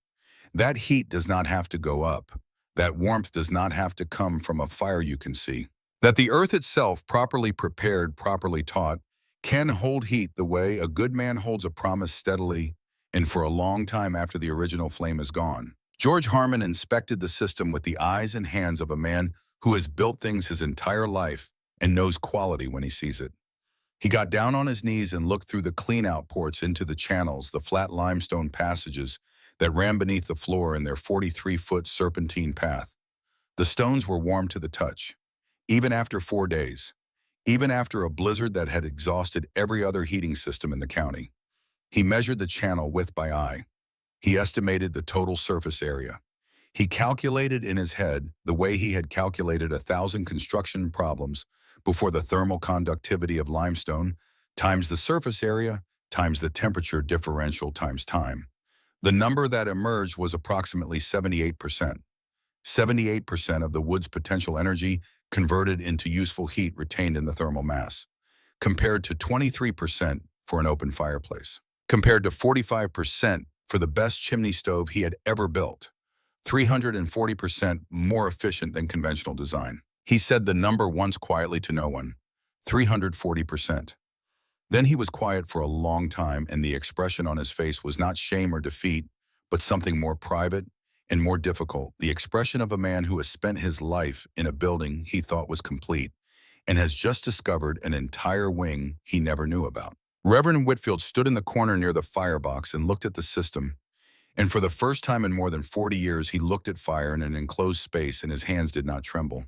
Speaker 1: That heat does not have to go up. That warmth does not have to come from a fire you can see. That the earth itself, properly prepared, properly taught, can hold heat the way a good man holds a promise steadily and for a long time after the original flame is gone. George Harmon inspected the system with the eyes and hands of a man who has built things his entire life and knows quality when he sees it. He got down on his knees and looked through the clean-out ports into the channels, the flat limestone passages that ran beneath the floor in their 43-foot serpentine path. The stones were warm to the touch. Even after 4 days, even after a blizzard that had exhausted every other heating system in the county. He measured the channel width by eye. He estimated the total surface area. He calculated in his head the way he had calculated 1,000 construction problems before the thermal conductivity of limestone times the surface area times the temperature differential times time. The number that emerged was approximately 78%. 78% of the wood's potential energy converted into useful heat retained in the thermal mass, compared to 23% for an open fireplace, compared to 45% for the best chimney stove he had ever built, 340% more efficient than conventional design. He said the number once quietly to no one, 340%. Then he was quiet for a long time, and the expression on his face was not shame or defeat, but something more private and more difficult, the expression of a man who has spent his life in a building he thought was complete and has just discovered an entire wing he never knew about. Reverend Whitfield stood in the corner near the firebox and looked at the system, and for the first time in more than 40 years he looked at fire in an enclosed space and his hands did not tremble.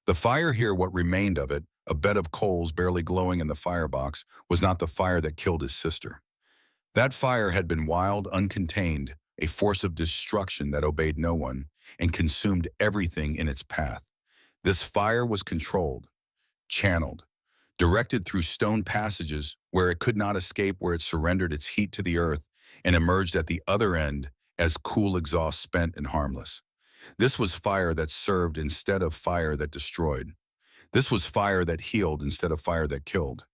Speaker 1: The fire here, what remained of it, a bed of coals barely glowing in the firebox, was not the fire that killed his sister. That fire had been wild, uncontained, a force of destruction that obeyed no one and consumed everything in its path. This fire was controlled, channeled, directed through stone passages where it could not escape, where it surrendered its heat to the earth and emerged at the other end as cool exhaust, spent and harmless. This was fire that served instead of fire that destroyed. This was fire that healed instead of fire that killed.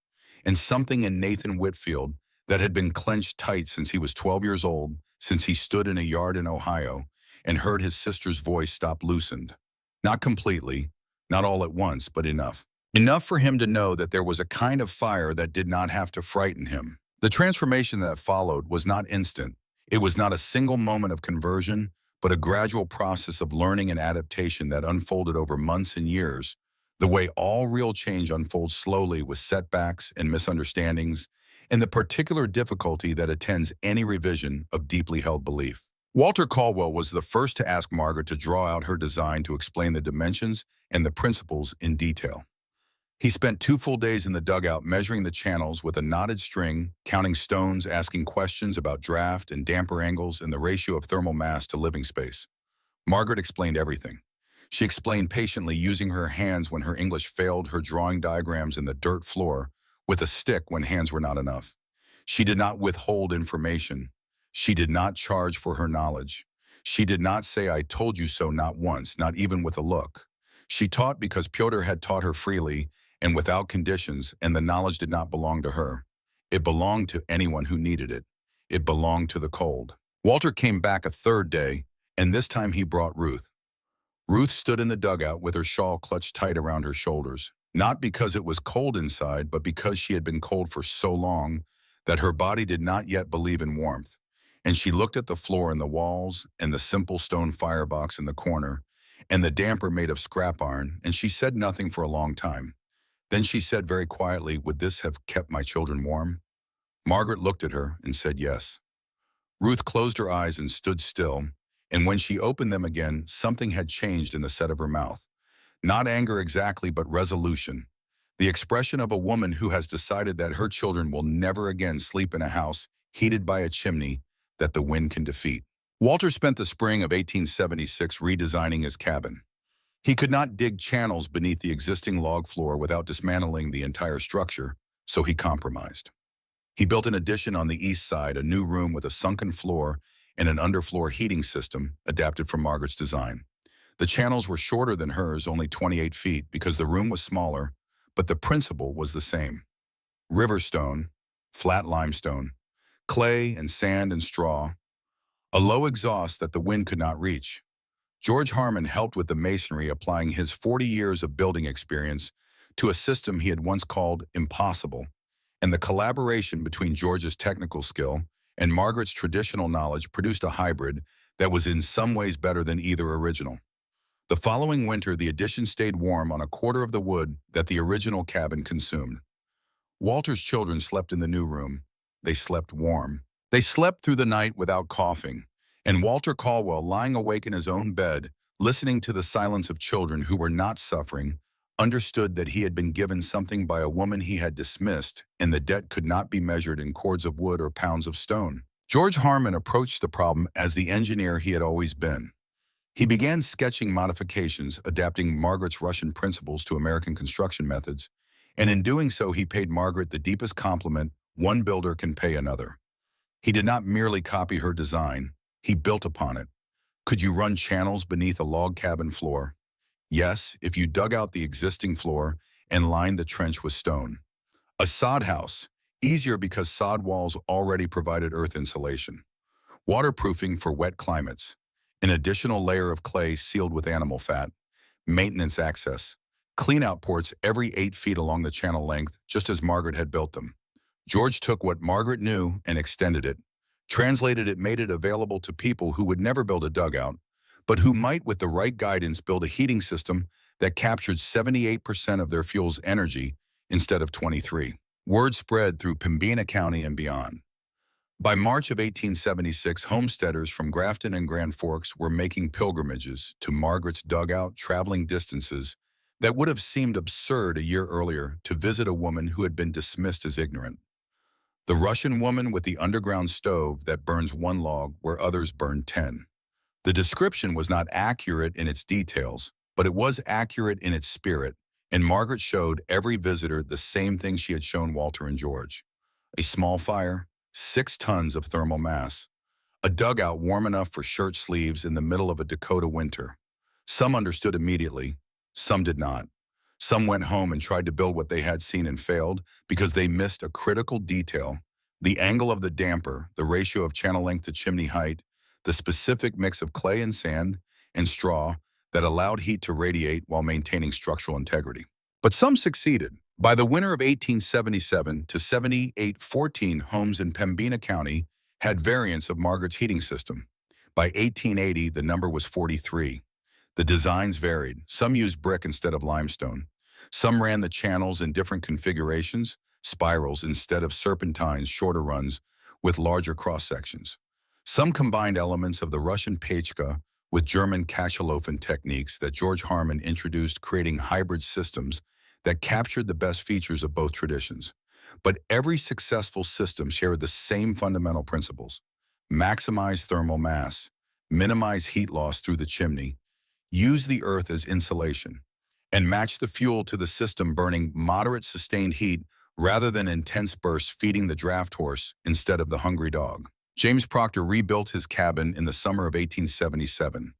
Speaker 1: And something in Nathan Whitfield that had been clenched tight since he was 12 years old, since he stood in a yard in Ohio and heard his sister's voice, stop, loosened. Not completely, not all at once, but enough. Enough for him to know that there was a kind of fire that did not have to frighten him. The transformation that followed was not instant. It was not a single moment of conversion, but a gradual process of learning and adaptation that unfolded over months and years, the way all real change unfolds slowly with setbacks and misunderstandings, and the particular difficulty that attends any revision of deeply held belief. Walter Caldwell was the first to ask Margaret to draw out her design to explain the dimensions and the principles in detail. He spent 2 full days in the dugout measuring the channels with a knotted string, counting stones, asking questions about draft and damper angles and the ratio of thermal mass to living space. Margaret explained everything. She explained patiently, using her hands when her English failed, her drawing diagrams in the dirt floor with a stick when hands were not enough. She did not withhold information. She did not charge for her knowledge. She did not say, "I told you so," not once, not even with a look. She taught because Pyotr had taught her freely and without conditions, and the knowledge did not belong to her. It belonged to anyone who needed it. It belonged to the cold. Walter came back a 3rd day, and this time he brought Ruth. Ruth stood in the dugout with her shawl clutched tight around her shoulders, not because it was cold inside, but because she had been cold for so long that her body did not yet believe in warmth. And she looked at the floor and the walls and the simple stone firebox in the corner and the damper made of scrap iron, and she said nothing for a long time. Then she said very quietly, "Would this have kept my children warm?" Margaret looked at her and said yes. Ruth closed her eyes and stood still, and when she opened them again, something had changed in the set of her mouth. Not anger exactly, but resolution. The expression of a woman who has decided that her children will never again sleep in a house heated by a chimney that the wind can defeat. Walter spent the spring of 1876 redesigning his cabin. He could not dig channels beneath the existing log floor without dismantling the entire structure, so he compromised. He built an addition on the east side, a new room with a sunken floor and an underfloor heating system adapted from Margaret's design. The channels were shorter than hers, only 28 feet, because the room was smaller, but the principle was the same. River stone, flat limestone, clay and sand and straw, a low exhaust that the wind could not reach. George Harmon helped with the masonry, applying his 40 years of building experience to a system he had once called impossible, and the collaboration between George's technical skill and Margaret's traditional knowledge produced a hybrid that was in some ways better than either original. The following winter, the addition stayed warm on a quarter of the wood that the original cabin consumed. Walter's children slept in the new room. They slept warm. They slept through the night without coughing. And Walter Caldwell, lying awake in his own bed, listening to the silence of children who were not suffering, understood that he had been given something by a woman he had dismissed, and the debt could not be measured in cords of wood or pounds of stone. George Harmon approached the problem as the engineer he had always been. He began sketching modifications, adapting Margaret's Russian principles to American construction methods, and in doing so he paid Margaret the deepest compliment one builder can pay another. He did not merely copy her design, he built upon it. Could you run channels beneath a log cabin floor? Yes, if you dug out the existing floor and lined the trench with stone. A sod house, easier because sod walls already provided earth insulation. Waterproofing for wet climates. An additional layer of clay sealed with animal fat. Maintenance access. Clean-out ports every 8 feet along the channel length, just as Margaret had built them. George took what Margaret knew and extended it. Translated it, made it available to people who would never build a dugout, but who might, with the right guidance, build a heating system that captured 78% of their fuel's energy instead of 23. Word spread through Pembina County and beyond. By March of 1876, homesteaders from Grafton and Grand Forks were making pilgrimages to Margaret's dugout, traveling distances that would have seemed absurd a year earlier to visit a woman who had been dismissed as ignorant. The Russian woman with the underground stove that burns one log where others burn 10. The description was not accurate in its details, but it was accurate in its spirit, and Margaret showed every visitor the same thing she had shown Walter and George. A small fire, 6 tons of thermal mass, a dugout warm enough for shirt sleeves in the middle of a Dakota winter. Some understood immediately, some did not. Some went home and tried to build what they had seen and failed because they missed a critical detail: the angle of the damper, the ratio of channel length to chimney height, the specific mix of clay and sand and straw that allowed heat to radiate while maintaining structural integrity. But some succeeded. By the winter of 1877 to 78, 14 homes in Pembina County had variants of Margaret's heating system. By 1880, the number was 43. The designs varied. Some used brick instead of limestone. Some ran the channels in different configurations, spirals instead of serpentines, shorter runs with larger cross-sections. Some combined elements of the Russian pechka with German Kasselofen techniques that George Harmon introduced, creating hybrid systems that captured the best features of both traditions. But every successful system shared the same fundamental principles: maximize thermal mass, minimize heat loss through the chimney, use the earth as insulation, and match the fuel to the system, burning moderate sustained heat rather than intense bursts, feeding the draft horse instead of the hungry dog. James Proctor rebuilt his cabin in the summer of 1877.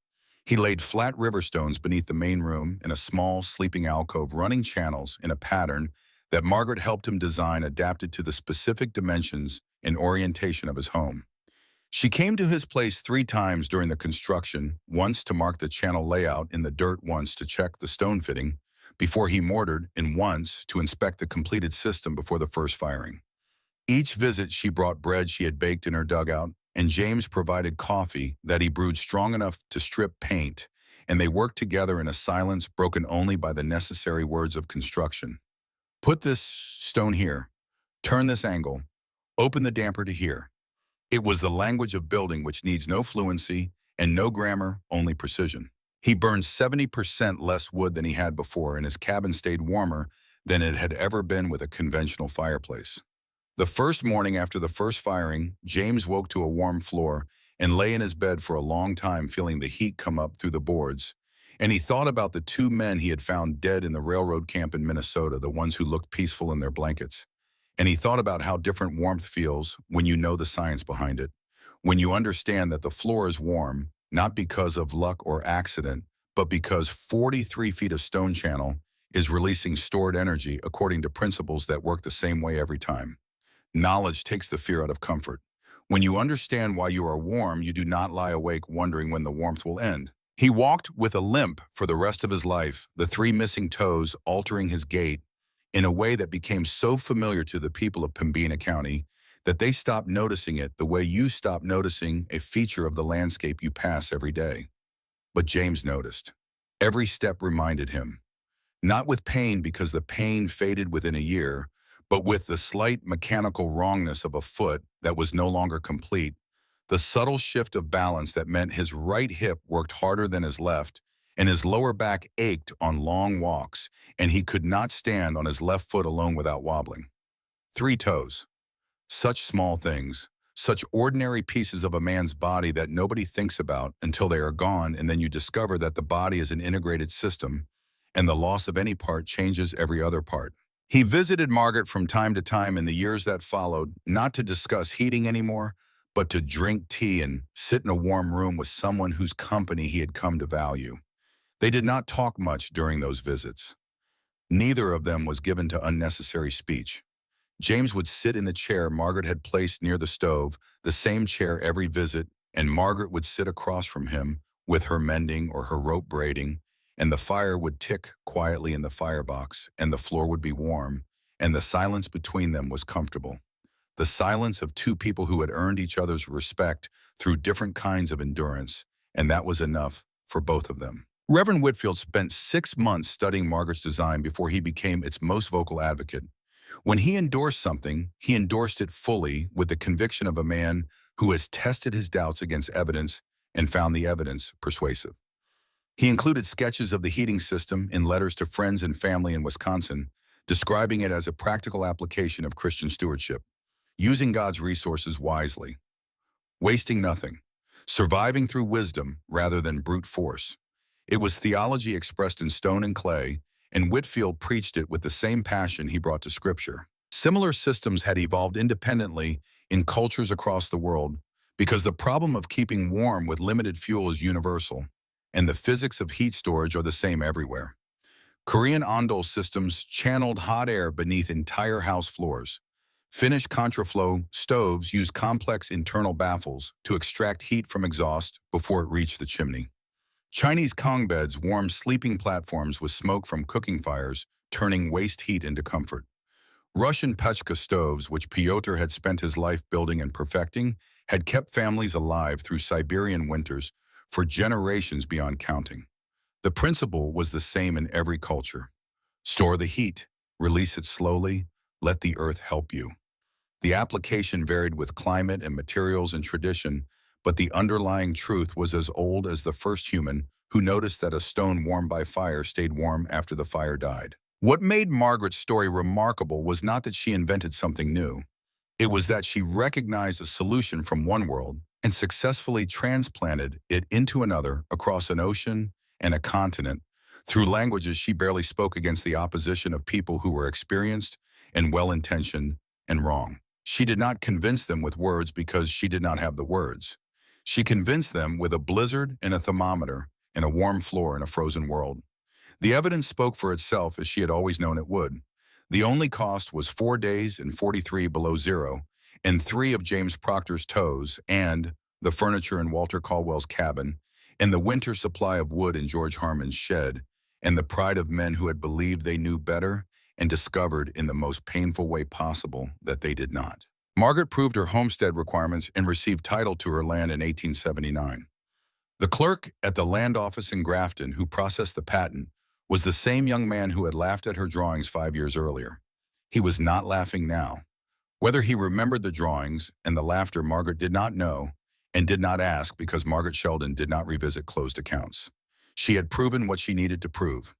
Speaker 1: He laid flat river stones beneath the main room in a small sleeping alcove, running channels in a pattern that Margaret helped him design, adapted to the specific dimensions and orientation of his home. She came to his place 3 times during the construction, once to mark the channel layout in the dirt, once to check the stone fitting before he mortared, and once to inspect the completed system before the first firing. Each visit she brought bread she had baked in her dugout, and James provided coffee that he brewed strong enough to strip paint, and they worked together in a silence broken only by the necessary words of construction. Put this stone here, turn this angle, open the damper to here. It was the language of building, which needs no fluency and no grammar, only precision. He burned 70% less wood than he had before, and his cabin stayed warmer than it had ever been with a conventional fireplace. The first morning after the first firing, James woke to a warm floor and lay in his bed for a long time, feeling the heat come up through the boards. And he thought about the 2 men he had found dead in the railroad camp in Minnesota, the ones who looked peaceful in their blankets. And he thought about how different warmth feels when you know the science behind it, when you understand that the floor is warm, not because of luck or accident, but because 43 feet of stone channel is releasing stored energy according to principles that work the same way every time. Knowledge takes the fear out of comfort. When you understand why you are warm, you do not lie awake wondering when the warmth will end. He walked with a limp for the rest of his life, the 3 missing toes altering his gait in a way that became so familiar to the people of Pembina County that they stopped noticing it the way you stop noticing a feature of the landscape you pass every day. But James noticed. Every step reminded him. Not with pain, because the pain faded within a year, but with the slight mechanical wrongness of a foot that was no longer complete, the subtle shift of balance that meant his right hip worked harder than his left, and his lower back ached on long walks, and he could not stand on his left foot alone without wobbling. 3 toes. Such small things, such ordinary pieces of a man's body that nobody thinks about until they are gone, and then you discover that the body is an integrated system, and the loss of any part changes every other part. He visited Margaret from time to time in the years that followed, not to discuss heating anymore, but to drink tea and sit in a warm room with someone whose company he had come to value. They did not talk much during those visits. Neither of them was given to unnecessary speech. James would sit in the chair Margaret had placed near the stove, the same chair every visit, and Margaret would sit across from him with her mending or her rope braiding, and the fire would tick quietly in the firebox, and the floor would be warm, and the silence between them was comfortable. The silence of two people who had earned each other's respect through different kinds of endurance, and that was enough for both of them. Reverend Whitfield spent 6 months studying Margaret's design before he became its most vocal advocate. When he endorsed something, he endorsed it fully with the conviction of a man who has tested his doubts against evidence and found the evidence persuasive. He included sketches of the heating system in letters to friends and family in Wisconsin, describing it as a practical application of Christian stewardship, using God's resources wisely, wasting nothing, surviving through wisdom rather than brute force. It was theology expressed in stone and clay, and Whitfield preached it with the same passion he brought to Scripture. Similar systems had evolved independently in cultures across the world because the problem of keeping warm with limited fuel is universal, and the physics of heat storage are the same everywhere. Korean ondol systems channeled hot air beneath entire house floors. Finnish contraflow stoves use complex internal baffles to extract heat from exhaust before it reached the chimney. Chinese Kong beds warm sleeping platforms with smoke from cooking fires, turning waste heat into comfort. Russian Pechka stoves, which Pyotr had spent his life building and perfecting, had kept families alive through Siberian winters for generations beyond counting. The principle was the same in every culture. Store the heat, release it slowly, let the earth help you. The application varied with climate and materials and tradition, but the underlying truth was as old as the first human who noticed that a stone warmed by fire stayed warm after the fire died. What made Margaret's story remarkable was not that she invented something new. It was that she recognized a solution from one world and successfully transplanted it into another across an ocean and a continent through languages she barely spoke against the opposition of people who were experienced and well-intentioned and wrong. She did not convince them with words because she did not have the words. She convinced them with a blizzard and a thermometer and a warm floor in a frozen world. The evidence spoke for itself as she had always known it would. The only cost was 4 days and 43 below zero, and 3 of James Proctor's toes, and the furniture in Walter Caldwell's cabin, and the winter supply of wood in George Harmon's shed, and the pride of men who had believed they knew better and discovered in the most painful way possible that they did not. Margaret proved her homestead requirements and received title to her land in 1879. The clerk at the land office in Grafton who processed the patent was the same young man who had laughed at her drawings 5 years earlier. He was not laughing now. Whether he remembered the drawings and the laughter Margaret did not know and did not ask because Margaret Sheldon did not revisit closed accounts. She had proven what she needed to prove.